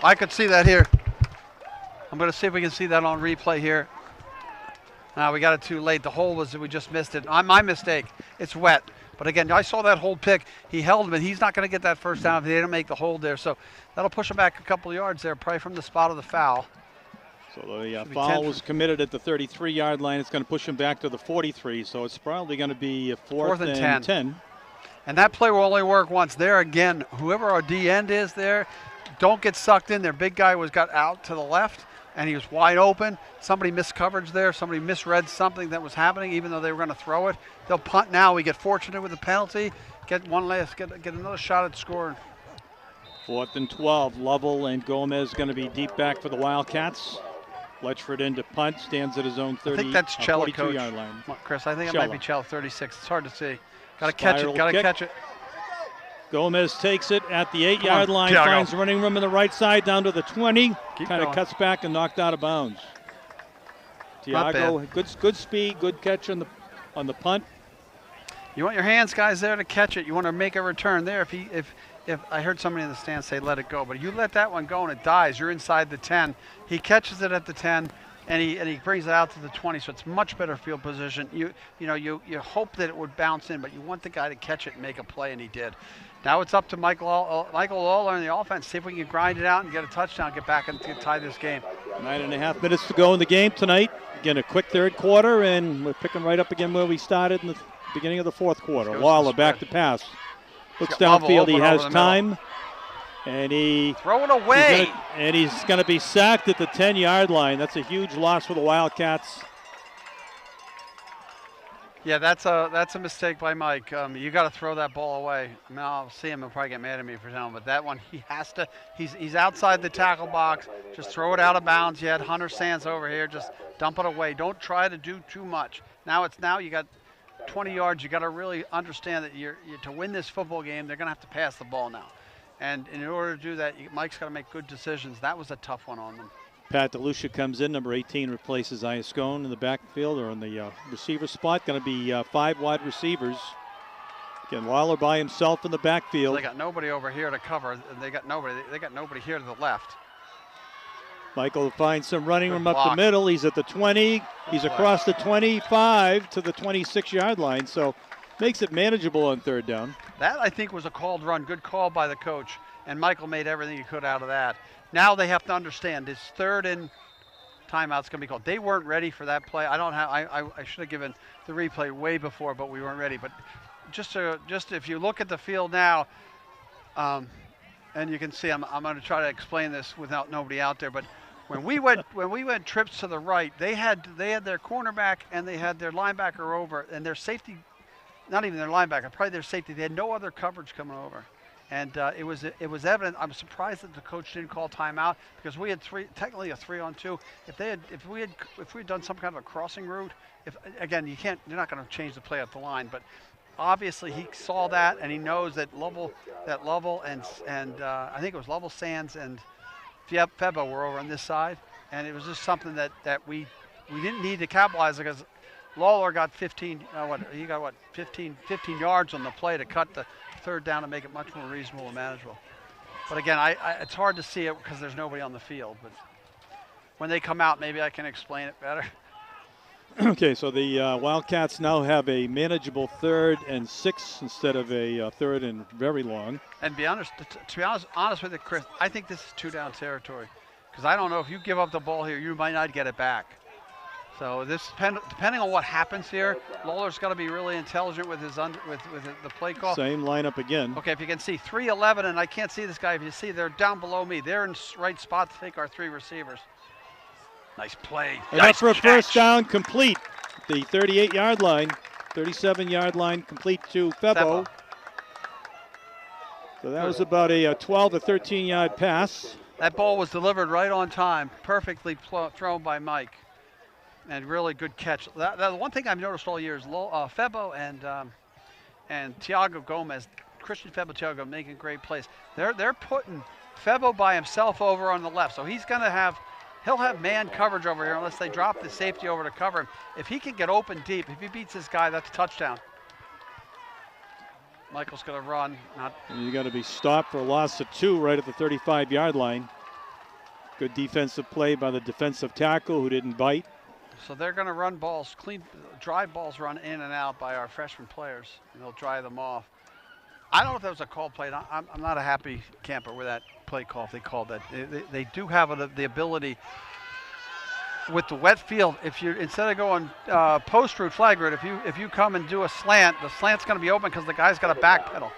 I could see that here. I'm going to see if we can see that on replay here. We got it too late. The hold was that we just missed it. My mistake. It's wet. But again, I saw that hold pick. He held him, and he's not going to get that first down if they didn't make the hold there. So that'll push him back a couple of yards there, probably from the spot of the foul. So the Should be foul 10 was committed at the 33-yard line. It's going to push him back to the 43. So it's probably going to be a fourth and 10. And that play will only work once. There again, whoever our D end is there, don't get sucked in there. Big guy got out to the left, and he was wide open. Somebody missed coverage there. Somebody misread something that was happening, even though they were going to throw it. They'll punt now. We get fortunate with the penalty. Get another shot at scoring. 4th and 12. Lovell and Gomez going to be deep back for the Wildcats. Letchford in to punt, stands at his own 30, I think that's Chella, coach. 42-yard line. Chris, I think it Chella. might be Chella, 36. It's hard to see. Got to catch it. Spiral Got to kick. catch it. Gomez takes it at the 8-yard line, Tiago. finds running room on the right side down to the 20. Keep Kind of going. cuts back and knocked out of bounds. Not Tiago, good speed, good catch on the punt. You want your hands, guys, there to catch it. You want to make a return there. If I heard somebody in the stands say let it go, but you let that one go and it dies, you're inside the 10. He catches it at the 10, and he brings it out to the 20. So it's much better field position. You hope that it would bounce in, but you want the guy to catch it and make a play, and he did. Now it's up to Michael Lawler in the offense. See if we can grind it out and get a touchdown, get back and tie this game. 9.5 minutes to go in the game tonight. Again, a quick third quarter, and we're picking right up again where we started in the beginning of the fourth quarter. Goes Lawler to back to spread. pass. Looks got Lovell downfield. He open has over the time. And Throw it away. he's going to be sacked at the 10-yard line. That's a huge loss for the Wildcats. Yeah, that's a mistake by Mike. You got to throw that ball away. I mean, I'll see him. He'll probably get mad at me for telling him, but that one he has to. He's outside the tackle box. Just throw it out of bounds. You had Hunter Sands over here. Just dump it away. Don't try to do too much. Now you got 20 yards. You got to really understand that you're to win this football game. They're gonna have to pass the ball now, and in order to do that, Mike's got to make good decisions. That was a tough one on them. Pat DeLucia comes in. Number 18 replaces Iascone in the backfield or in the receiver spot. Going to be 5 wide receivers. Again, Lawler by himself in the backfield. They got nobody over here to cover. They got nobody here to the left. Michael finds some running Good room up block. the middle. He's at the 20. He's across the 25 to the 26-yard line. So makes it manageable on third down. That, I think, was a called run. Good call by the coach. And Michael made everything he could out of that. Now they have to understand this third and timeout's going to be called. They weren't ready for that play. I should have given the replay way before, but we weren't ready. But just if you look at the field now, and you can see I'm going to try to explain this without nobody out there. But when we went trips to the right, they had their cornerback and they had their linebacker over, and their safety, not even their linebacker, probably their safety. They had no other coverage coming over. And it was evident. I'm surprised that the coach didn't call timeout because we had technically a 3-on-2. If we had done some kind of a crossing route, you're not going to change the play at the line, but obviously he saw that and he knows that Lovell and I think it was Lovell, Sands, and Febo were over on this side, and it was just something that we didn't need to capitalize because Lawler got 15 yards on the play to cut the third down and make it much more reasonable and manageable. But again, it's hard to see it because there's nobody on the field. But when they come out, maybe I can explain it better. Okay, so the Wildcats now have a manageable 3rd and 6 instead of a 3rd and very long. And to be honest with you, Chris, I think this is 2-down territory because I don't know if you give up the ball here, you might not get it back. So this depending on what happens here, Lawler's got to be really intelligent with his with the play call. Same lineup again. Okay, if you can see 3-11, and I can't see this guy. If you see, they're down below me. They're in right spot to take our 3 receivers. Nice play. And that's for a first down, complete. The 38-yard line, 37-yard line, complete to Febo. So that was about a 12 to 13-yard pass. That ball was delivered right on time, perfectly thrown by Mike. And really good catch. The one thing I've noticed all year is Febo and Thiago Gomez, Christian Febo, Thiago making great plays. They're putting Febo by himself over on the left, so he'll have man coverage over here unless they drop the safety over to cover him. If he can get open deep, if he beats this guy, that's a touchdown. Michael's going to run. You got to be stopped for a loss of 2 right at the 35-yard line. Good defensive play by the defensive tackle who didn't bite. So they're going to run balls, clean drive balls run in and out by our freshman players, and they'll dry them off. I don't know if that was a call play. I'm not a happy camper with that play call if they called that. They do have the ability with the wet field. If you instead of going post route, flag route, if you come and do a slant, the slant's going to be open because the guy's got a back pedal.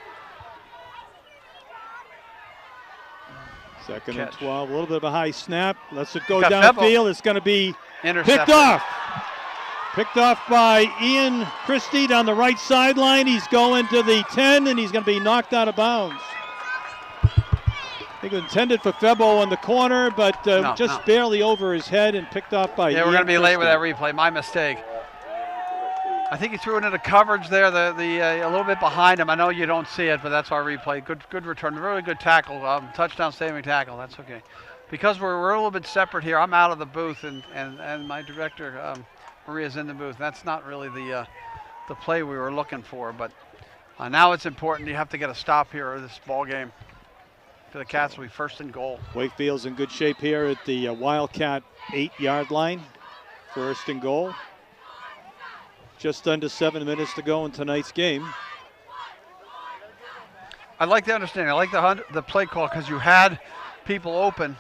Second and 12, a little bit of a high snap. Lets it go Febo. downfield. It's going to be Intercepted. picked off. Picked off by Ian Christie down the right sideline. He's going to the 10, and he's going to be knocked out of bounds. I think it was intended for Febo on the corner, but just barely over his head and picked off by Ian. Yeah, we're going to be Christie. late with that replay. My mistake. I think he threw it into coverage there, a little bit behind him. I know you don't see it, but that's our replay. Good return, really good tackle, touchdown saving tackle. That's okay. Because we're a little bit separate here, I'm out of the booth, and my director, Maria's in the booth. That's not really the play we were looking for, but now it's important. You have to get a stop here or this ball game. For the Cats will be 1st and goal. Wakefield's in good shape here at the Wildcat 8-yard line. 1st and goal. Just under 7 minutes to go in tonight's game. I like the understanding. I like the play call because you had people open.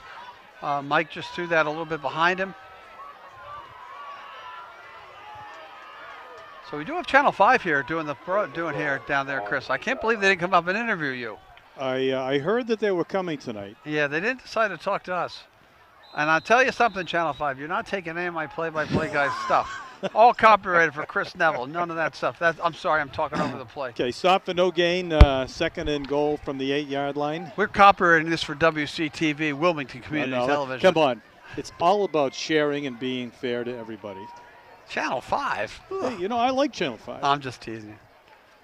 Mike just threw that a little bit behind him. So we do have Channel 5 here doing here down there, Chris. I can't believe they didn't come up and interview you. I heard that they were coming tonight. Yeah, they didn't decide to talk to us. And I'll tell you something, Channel 5, you're not taking any of my play-by-play guys' stuff. All copyrighted for Chris Neville. None of that stuff. I'm sorry, I'm talking over the play. Okay, stop for no gain. 2nd and goal from the 8-yard line. We're copyrighting this for WCTV, Wilmington Community Television. Come on. It's all about sharing and being fair to everybody. Channel 5? Hey, I like Channel 5. I'm just teasing you.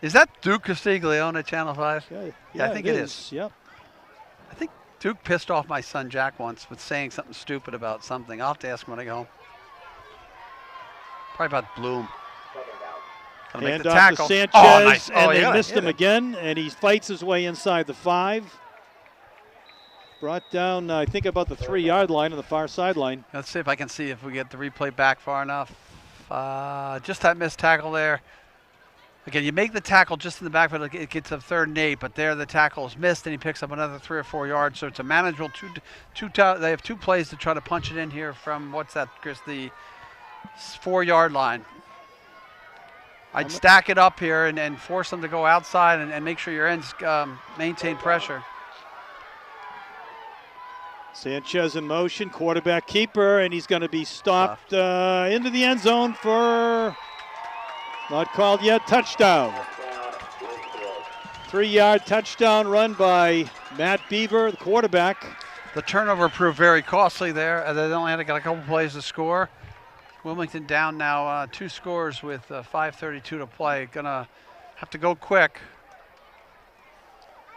Is that Duke Castiglione at Channel 5? Yeah, I think it is. Yep. I think Duke pissed off my son Jack once with saying something stupid about something. I'll have to ask him when I go home. Probably about Bloom. And off to Sanchez, nice. and they missed him again, and he fights his way inside the 5. Brought down, I think, about the 3-yard line on the far sideline. Let's see if I can see if we get the replay back far enough. Just that missed tackle there. Again, you make the tackle just in the backfield, it gets a 3rd and 8, but there the tackle is missed, and he picks up another 3 or 4 yards. So it's a manageable they have 2 plays to try to punch it in here from, what's that, Chris, the 4-yard line. I'd stack it up here and force them to go outside and make sure your ends maintain pressure. Sanchez in motion, quarterback keeper, and he's going to be stopped into the end zone for not called yet, touchdown. 3-yard touchdown run by Matt Beaver, the quarterback. The turnover proved very costly there. They only had to get a couple plays to score. Wilmington down now 2 scores with 5:32 to play. Gonna have to go quick.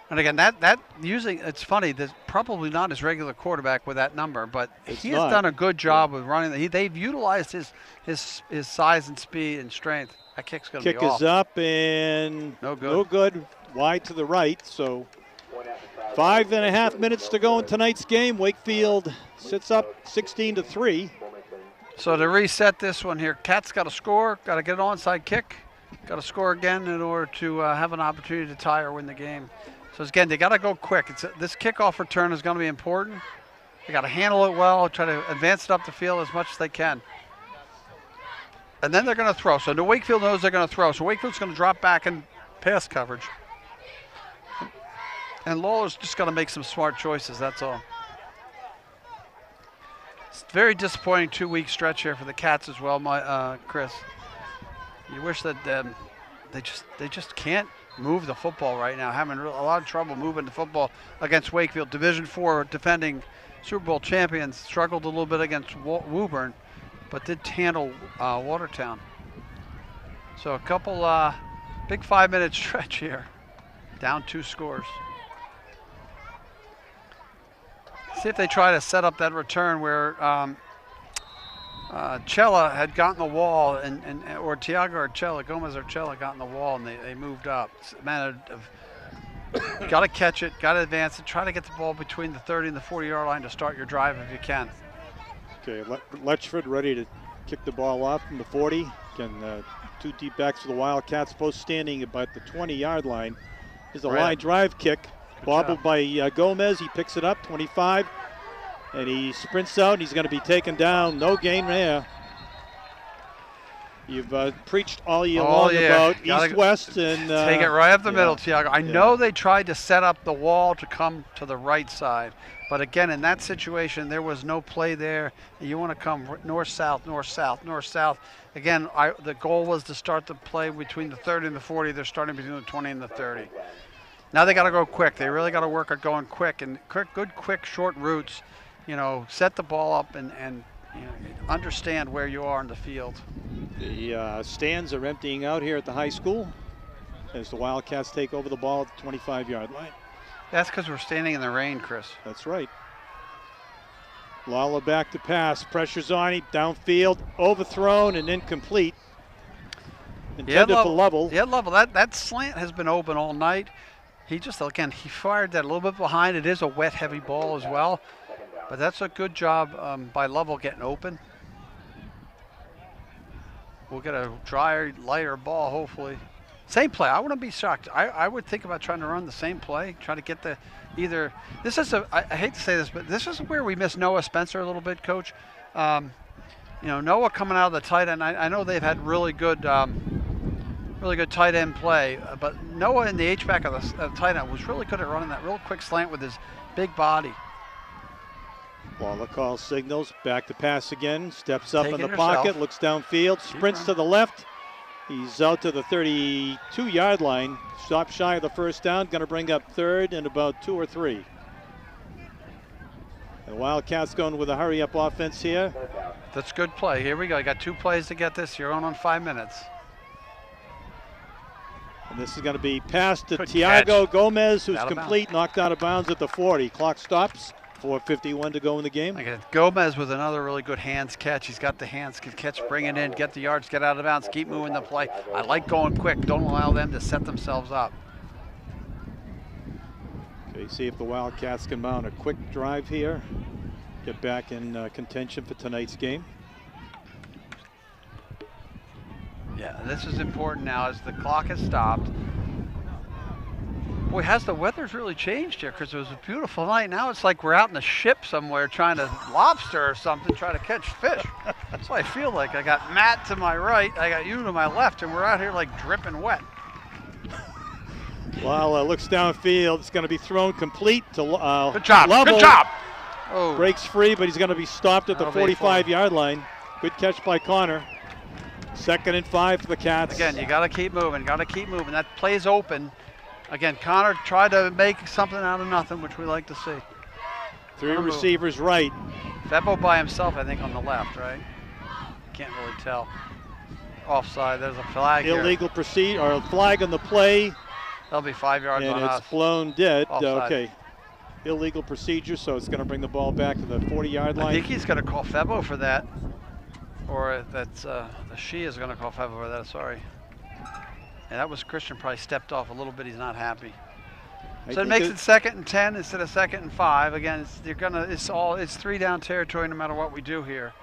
And again, that usually, it's funny, that's probably not his regular quarterback with that number, but he has done a good job with running. They've utilized his size and speed and strength. That kick's going to be off. Kick is up and no good. Wide to the right. So 5.5 minutes to go in tonight's game. Wakefield sits up 16-3. So to reset this one here, Cats got to score, got to get an onside kick, got to score again in order to have an opportunity to tie or win the game. So again, they got to go quick. This kickoff return is going to be important. They got to handle it well, try to advance it up the field as much as they can. And then they're going to throw. So New Wakefield knows they're going to throw. So Wakefield's going to drop back in pass coverage. And Lawler's just going to make some smart choices, that's all. It's a very disappointing 2-week stretch here for the Cats as well, Chris. You wish that they just can't move the football right now. Having a lot of trouble moving the football against Wakefield. Division IV defending Super Bowl champions. Struggled a little bit against Woburn, but did handle Watertown. So a couple big 5-minute stretch here. Down 2 scores. See if they try to set up that return where Cella had gotten the wall, or Tiago or Cella, Gomez or Cella got in the wall, and they moved up. It's a matter of got to catch it, got to advance it, try to get the ball between the 30 and the 40-yard line to start your drive if you can. Okay, Letchford ready to kick the ball off from the 40. Again, 2 deep backs for the Wildcats, both standing about the 20-yard line. Here's a line drive kick. Bobbled by Gomez. He picks it up, 25. And he sprints out, and he's going to be taken down. No gain there. You've preached all year long about east-west. And take it right up the middle, Tiago. I know they tried to set up the wall to come to the right side. But again, in that situation, there was no play there. You want to come north-south, north-south, north-south. Again, the goal was to start the play between the 30 and the 40. They're starting between the 20 and the 30. Now they got to go quick. They really got to work at going quick and good, quick, short routes. You know, set the ball up and you know, understand where you are in the field. The stands are emptying out here at the high school as the Wildcats take over the ball at the 25-yard line. That's because we're standing in the rain, Chris. That's right. Lawler back to pass. Pressure's on him. Downfield. Overthrown and incomplete. Intended for Lovell. Yeah, Lovell. That slant has been open all night. He fired that a little bit behind. It is a wet, heavy ball as well. But that's a good job by Lovell getting open. We'll get a drier, lighter ball, hopefully. Same play. I wouldn't be shocked. I would think about trying to run the same play, try to get I hate to say this, but this is where we miss Noah Spencer a little bit, Coach. You know, Noah coming out of the tight end. I know they've had really good tight end play, but Noah in the H-back of the tight end was really good at running that real quick slant with his big body. Lawler calls signals, back to pass again, steps up in the pocket, looks downfield, sprints to the left. He's out to the 32-yard line, stopped shy of the first down, going to bring up 3rd and about 2 or 3. The Wildcats going with a hurry-up offense here. That's good play. Here we go. You got 2 plays to get this. You're on 5 minutes. And this is going to be passed to Tiago Gomez, who's complete, bounds. knocked out of bounds at the 40. Clock stops. 4:51 to go in the game. Gomez with another really good hands catch. He's got the hands catch, bring it in, get the yards, get out of bounds, keep moving the play. I like going quick. Don't allow them to set themselves up. Okay, see if the Wildcats can mount a quick drive here. Get back in contention for tonight's game. Yeah, this is important now as the clock has stopped. Boy, has the weather's really changed here because it was a beautiful night. Now it's like we're out in a ship somewhere trying to lobster or something, trying to catch fish. That's what I feel like. I got Matt to my right, I got you to my left, and we're out here like dripping wet. Well, looks downfield. It's going to be thrown complete to good job. Lovell. Good job. Oh. Breaks free, but he's going to be stopped at the 45-yard line. Good catch by Connor. 2nd and 5 for the Cats. Again, you got to keep moving. Got to keep moving. That play's open. Again, Connor tried to make something out of nothing, which we like to see. Three receivers right. Febo by himself, I think, on the left, right? Can't really tell. Offside. There's a flag here. Illegal flag on the play. That'll be 5 yards on And us. it's flown dead. Offside. Okay. Illegal procedure, so it's going to bring the ball back to the 40-yard line. I think he's going to call Febo for that. Or that's she is going to call Febo for that, sorry. And that was Christian probably stepped off a little bit. He's not happy. So it makes it 2nd and 10 instead of 2nd and 5. Again, it's 3 down territory no matter what we do here.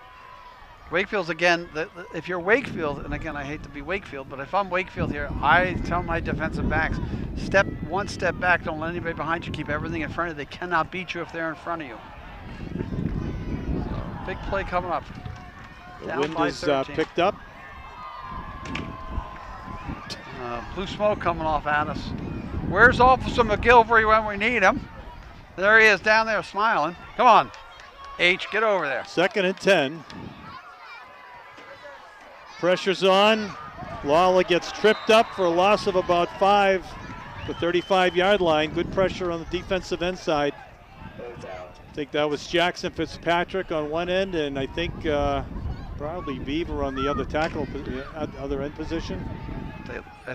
Wakefield's again, if you're Wakefield, and again I hate to be Wakefield, but if I'm Wakefield here, I tell my defensive backs, one step back, don't let anybody behind you, keep everything in front of you. They cannot beat you if they're in front of you. So, big play coming up. The wind is picked up. Blue smoke coming off at us. Where's Officer McGilvery when we need him? There he is down there smiling. Come on, H, get over there. 2nd and 10. Pressure's on. Lawler gets tripped up for a loss of about 5 to 35-yard line. Good pressure on the defensive end side. I think that was Jackson Fitzpatrick on one end, and I think probably Beaver on the other other end position.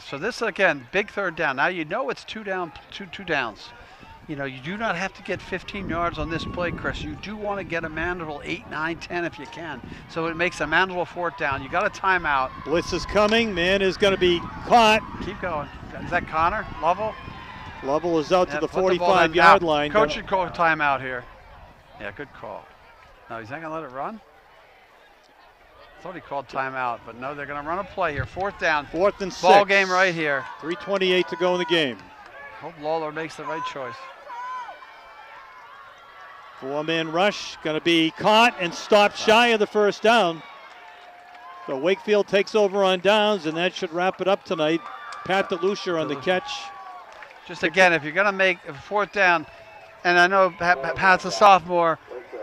So this again, big 3rd down. Now you know it's two downs. You know, you do not have to get 15 yards on this play, Chris. You do want to get a manageable 8, 9, 10 if you can. So it makes a manageable 4th down. You got a timeout. Blitz is coming. Man is going to be caught. Keep going. Is that Connor? Lovell? Lovell is out to the 45-yard line. Coach should call a timeout here. Yeah, good call. No, he's not going to let it run? I thought he called timeout, but no, they're going to run a play here. 4th down. 4th and 6. Ball game right here. 3:28 to go in the game. Hope Lawler makes the right choice. 4-man rush, going to be caught and stopped shy of the 1st down. So Wakefield takes over on downs, and that should wrap it up tonight. Pat DeLucia on the catch. Just again, if you're going to make a 4th down, and I know Pat's a sophomore,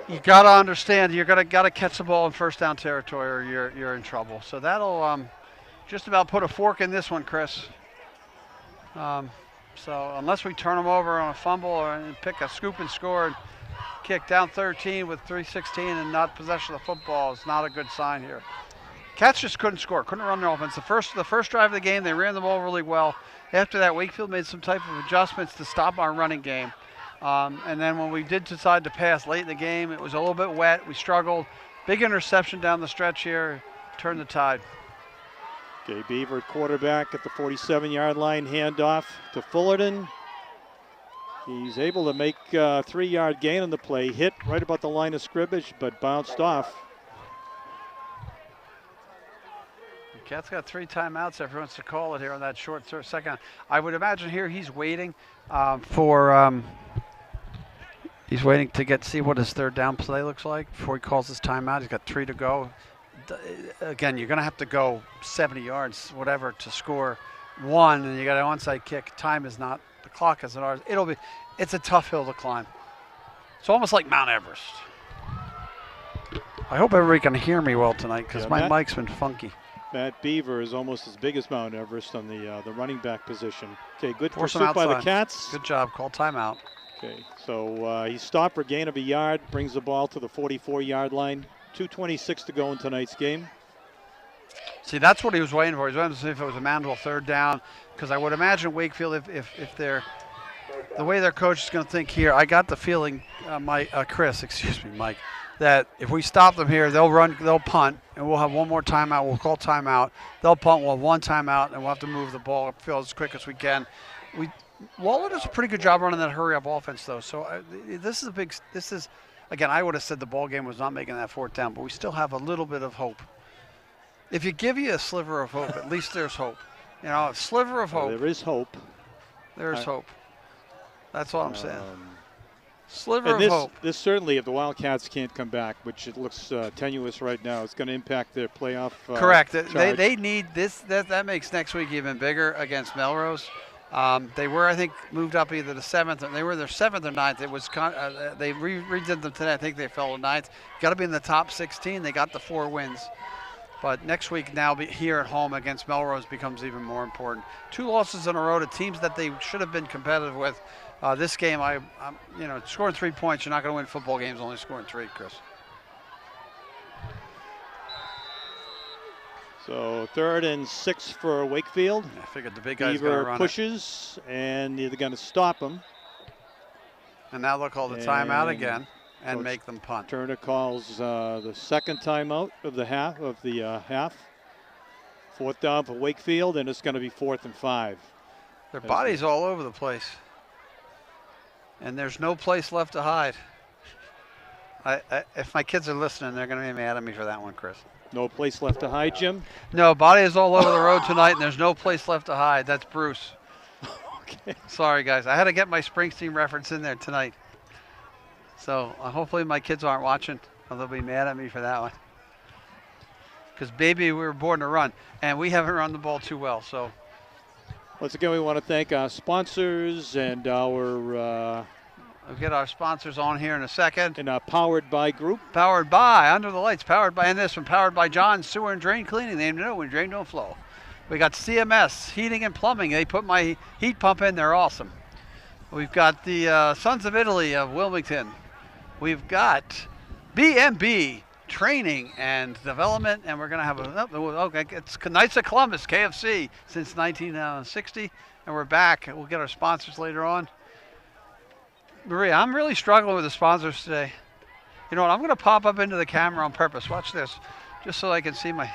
you got to understand you're got to catch the ball in 1st down territory, or you're in trouble. So that'll just about put a fork in this one, Chris. So unless we turn them over on a fumble or pick a scoop and score and kick down 13 with 3:16 and not possession of the football is not a good sign here. Cats just couldn't score, couldn't run their offense. The first drive of the game, they ran the ball really well. After that, Wakefield made some type of adjustments to stop our running game. And then when we did decide to pass late in the game, it was a little bit wet. We struggled. Big interception down the stretch here, turned the tide. Okay, Beaver at quarterback at the 47-yard line, handoff to Fullerton. He's able to make a 3-yard gain on the play, hit right about the line of scrimmage, but bounced off. The Cats got 3 timeouts. Everyone wants to call it here on that short second. I would imagine here he's waiting he's waiting to see what his 3rd down play looks like before he calls his timeout. He's got 3 to go. Again, you're going to have to go 70 yards, whatever, to score 1, and you got an onside kick. Time is not, the clock isn't ours. It's a tough hill to climb. It's almost like Mount Everest. I hope everybody can hear me well tonight because my mic's been funky. Matt Beaver is almost as big as Mount Everest on the running back position. Okay, good Force pursuit by the Cats. Good job, call timeout. Okay, so he stopped for a gain of a yard, brings the ball to the 44-yard line. 2:26 to go in tonight's game. See, that's what he was waiting for. He was waiting to see if it was a manageable 3rd down, because I would imagine Wakefield, if they're the way their coach is going to think here, I got the feeling, Mike, that if we stop them here, they'll punt, and we'll have one more timeout. We'll call timeout. They'll punt. We'll have 1 timeout, and we'll have to move the ball upfield as quick as we can. Lawler does a pretty good job running that hurry-up offense, though. So this is. Again, I would have said the ball game was not making that 4th down, but we still have a little bit of hope. If you give you a sliver of hope, at least there's hope. You know, a sliver of hope. There is hope. There's hope. That's all I'm saying. Sliver of hope. This certainly, if the Wildcats can't come back, which it looks tenuous right now, it's going to impact their playoff. Correct. They need this. That makes next week even bigger against Melrose. They were, I think, moved up either the 7th, and they were their 7th or 9th. It was they redid them today. I think they fell to 9th. Got to be in the top 16. They got the 4 wins. But next week now here at home against Melrose becomes even more important. 2 losses in a row to teams that they should have been competitive with. This game, I'm scoring 3 points. You're not going to win football games only scoring 3, Chris. So 3rd and 6 for Wakefield. I figured the big guy's going to run pushes, and they're going to stop him. And now they'll call the timeout again and make them punt. Turner calls the second timeout of the half. 4th down for Wakefield, and it's going to be 4th and 5. Their bodies all over the place. And there's no place left to hide. If my kids are listening, they're going to be mad at me for that one, Chris. No place left to hide, Jim? No, body is all over the road tonight, and there's no place left to hide. That's Bruce. Okay. Sorry, guys. I had to get my Springsteen reference in there tonight. So hopefully my kids aren't watching, or they'll be mad at me for that one. Because, baby, we were born to run, and we haven't run the ball too well. So, once again, we want to thank our sponsors and our... we'll get our sponsors on here in a second. And our Powered By group. Powered by, Under the Lights, powered by, and this one, powered by John Sewer and Drain Cleaning. They know when drain don't flow. We got CMS, Heating and Plumbing. They put my heat pump in, they're awesome. We've got the Sons of Italy of Wilmington. We've got B&B Training and Development, and we're going to have it's Knights of Columbus, KFC, since 1960, and we're back. We'll get our sponsors later on. Maria, I'm really struggling with the sponsors today. You know what? I'm going to pop up into the camera on purpose. Watch this, just so I can see my.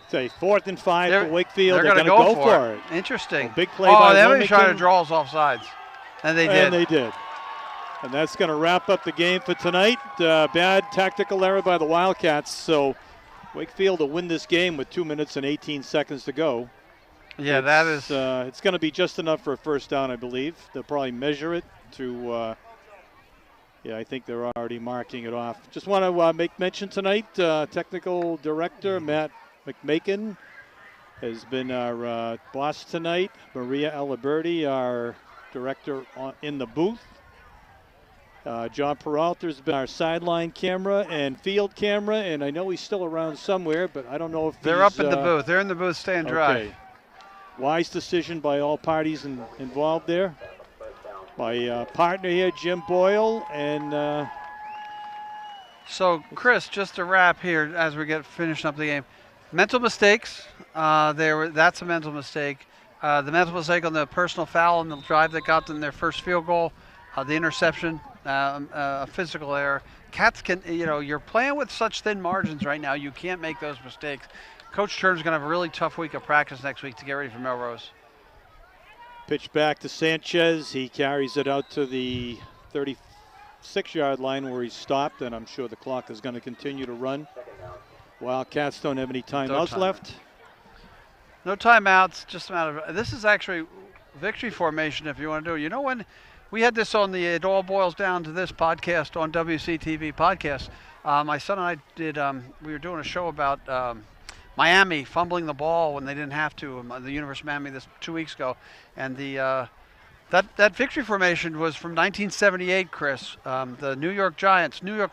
Say 4th and 5 for Wakefield. They're going to go for it. Interesting. A big play by they're Wilmington. trying to draw us off sides, and they did. And they did. And that's going to wrap up the game for tonight. Bad tactical error by the Wildcats. So Wakefield will win this game with 2 minutes and 18 seconds to go. Yeah, that is. It's going to be just enough for a first down, I believe. They'll probably measure it to. Yeah, I think they're already marking it off. Just want to make mention tonight. Technical director Matt McMakin has been our boss tonight. Maria Aliberti, our director in the booth. John Peralter's been our sideline camera and field camera, and I know he's still around somewhere, but I don't know if they're up in the booth. They're in the booth staying dry. Okay. Wise decision by all parties involved there. My partner here, Jim Boyle, and so Chris, just to wrap here as we get finished up the game, mental mistakes. That's a mental mistake. The mental mistake on the personal foul and the drive that got them their first field goal, the interception, a physical error. Cats can, you're playing with such thin margins right now. You can't make those mistakes. Coach Turner's going to have a really tough week of practice next week to get ready for Melrose. Pitch back to Sanchez. He carries it out to the 36-yard line where he stopped, and I'm sure the clock is going to continue to run. Wildcats don't have any timeouts left. No timeouts, just a matter of, this is actually victory formation if you want to do it. You know, when we had this on the It All Boils Down to This podcast on WCTV podcast, my son and I did, we were doing a show about Miami fumbling the ball when they didn't have to, the University of Miami 2 weeks ago. And that victory formation was from 1978, Chris. The New York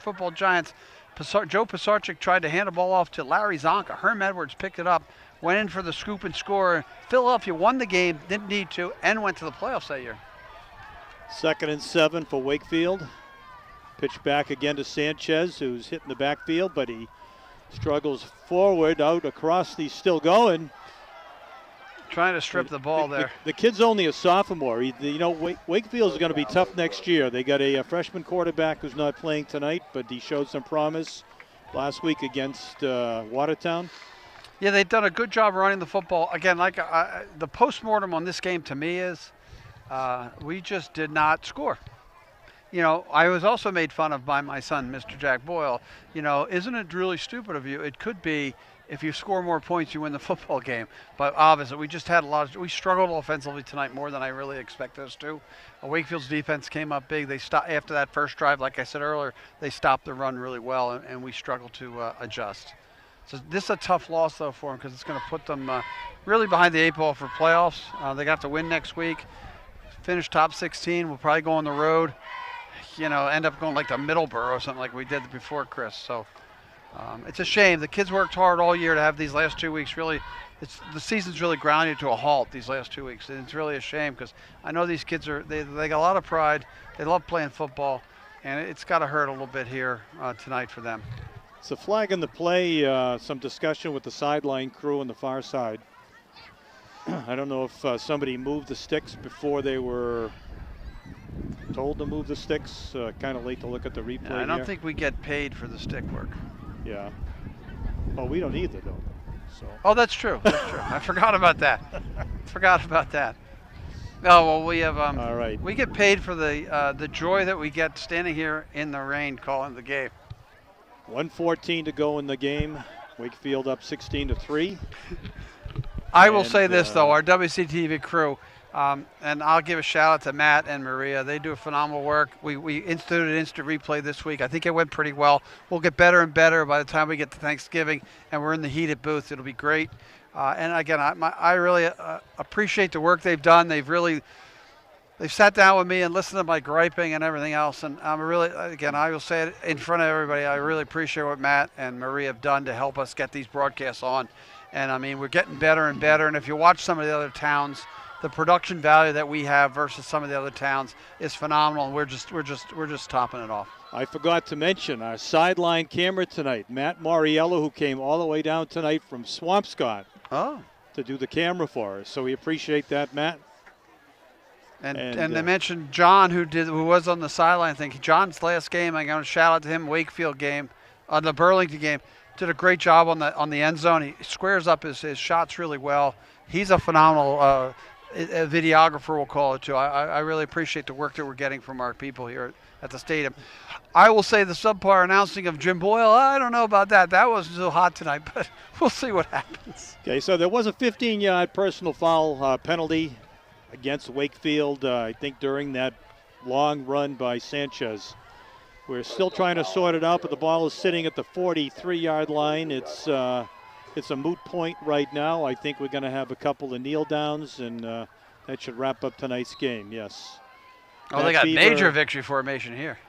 football Giants, Joe Pisarcik tried to hand the ball off to Larry Zonka. Herm Edwards picked it up, went in for the scoop and score. Philadelphia won the game, didn't need to, and went to the playoffs that year. 2nd and 7 for Wakefield. Pitch back again to Sanchez, who's hitting the backfield, but he struggles forward, out across. He's still going. Trying to strip the ball there. The kid's only a sophomore. Wakefield is going to be tough next year. They got a freshman quarterback who's not playing tonight, but he showed some promise last week against Watertown. Yeah, they've done a good job running the football. Again, like the postmortem on this game to me is we just did not score. I was also made fun of by my son, Mr. Jack Boyle. Isn't it really stupid of you? It could be if you score more points, you win the football game. But obviously, we just had we struggled offensively tonight more than I really expected us to. Wakefield's defense came up big. They stopped after that first drive, like I said earlier, they stopped the run really well, and we struggled to adjust. So this is a tough loss, though, for them because it's going to put them really behind the 8 ball for playoffs. They got to win next week, finish top 16. We'll probably go on the road. End up going like to Middleborough or something like we did before, Chris. So It's a shame. The kids worked hard all year to have these last 2 weeks. Really, the season's really grounded to a halt these last 2 weeks, and it's really a shame because I know these kids they got a lot of pride. They love playing football, and it's got to hurt a little bit here tonight for them. It's a flag in the play. Some discussion with the sideline crew on the far side. I don't know if somebody moved the sticks before they were told to move the sticks. Kind of late to look at the replay. I don't think we get paid for the stick work. Yeah. Well, we don't either, though. So. Oh, that's true. That's true. I forgot about that. Forgot about that. Oh well, we have. All right. We get paid for the joy that we get standing here in the rain calling the game. 1:14 to go in the game. Wakefield up 16-3. I will say this though, our WCTV crew, and I'll give a shout out to Matt and Maria. They do phenomenal work. We instituted instant replay this week. I think it went pretty well. We'll get better and better by the time we get to Thanksgiving, and we're in the heated booth. It'll be great. And again, I really appreciate the work they've done. They've sat down with me and listened to my griping and everything else. And I'm really, again, I will say it in front of everybody, I really appreciate what Matt and Maria have done to help us get these broadcasts on. And I mean, we're getting better and better. And if you watch some of the other towns, the production value that we have versus some of the other towns is phenomenal. And we're just topping it off. I forgot to mention our sideline camera tonight, Matt Moriello, who came all the way down tonight from Swampscott to do the camera for us. So we appreciate that, Matt. And they mentioned John, who was on the sideline thing. John's last game, I'm going to shout out to him, Wakefield game, on the Burlington game. Did a great job on the end zone. He squares up his shots really well. He's a phenomenal videographer, we'll call it, too. I really appreciate the work that we're getting from our people here at the stadium. I will say the subpar announcing of Jim Boyle, I don't know about that. That wasn't so hot tonight, but we'll see what happens. Okay, so there was a 15-yard personal foul penalty against Wakefield, I think, during that long run by Sanchez. We're still trying to sort it out, but the ball is sitting at the 43-yard line. It's a moot point right now. I think we're going to have a couple of kneel downs, and that should wrap up tonight's game, yes. Oh, they got major victory formation here.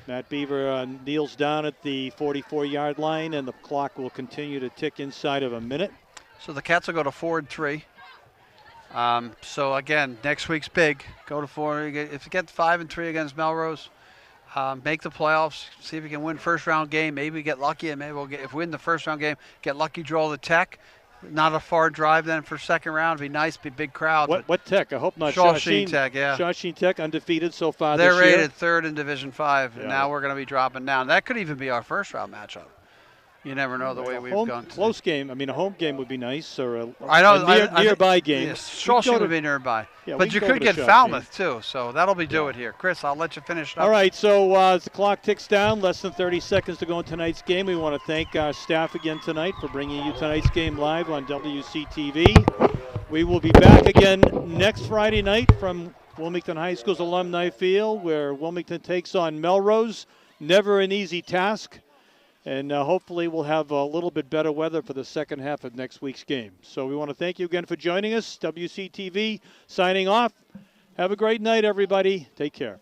Matt Beaver kneels down at the 44-yard line, and the clock will continue to tick inside of a minute. So the Cats will go to 4-3. So again, next week's big. Go to 4. If you get 5-3 against Melrose, make the playoffs. See if you can win first-round game. Maybe get lucky, and maybe if we win the first-round game, get lucky draw the Tech. Not a far drive then for second round. It'd be nice, be big crowd. What Tech? I hope not. Shawsheen Tech, yeah. Shawsheen Tech undefeated so far They're this year. They're rated third in Division 5, and now we're going to be dropping down. That could even be our first-round matchup. You never know the way we've gone. Close game. I mean, a home game would be nice, or a nearby game. Yes, Shawsheen would be nearby. Yeah, but you could get Falmouth, too, so that'll be do it here. Chris, I'll let you finish up. All right, so as the clock ticks down, less than 30 seconds to go in tonight's game. We want to thank our staff again tonight for bringing you tonight's game live on WCTV. We will be back again next Friday night from Wilmington High School's Alumni Field, where Wilmington takes on Melrose. Never an easy task. And hopefully we'll have a little bit better weather for the second half of next week's game. So we want to thank you again for joining us. WCTV signing off. Have a great night, everybody. Take care.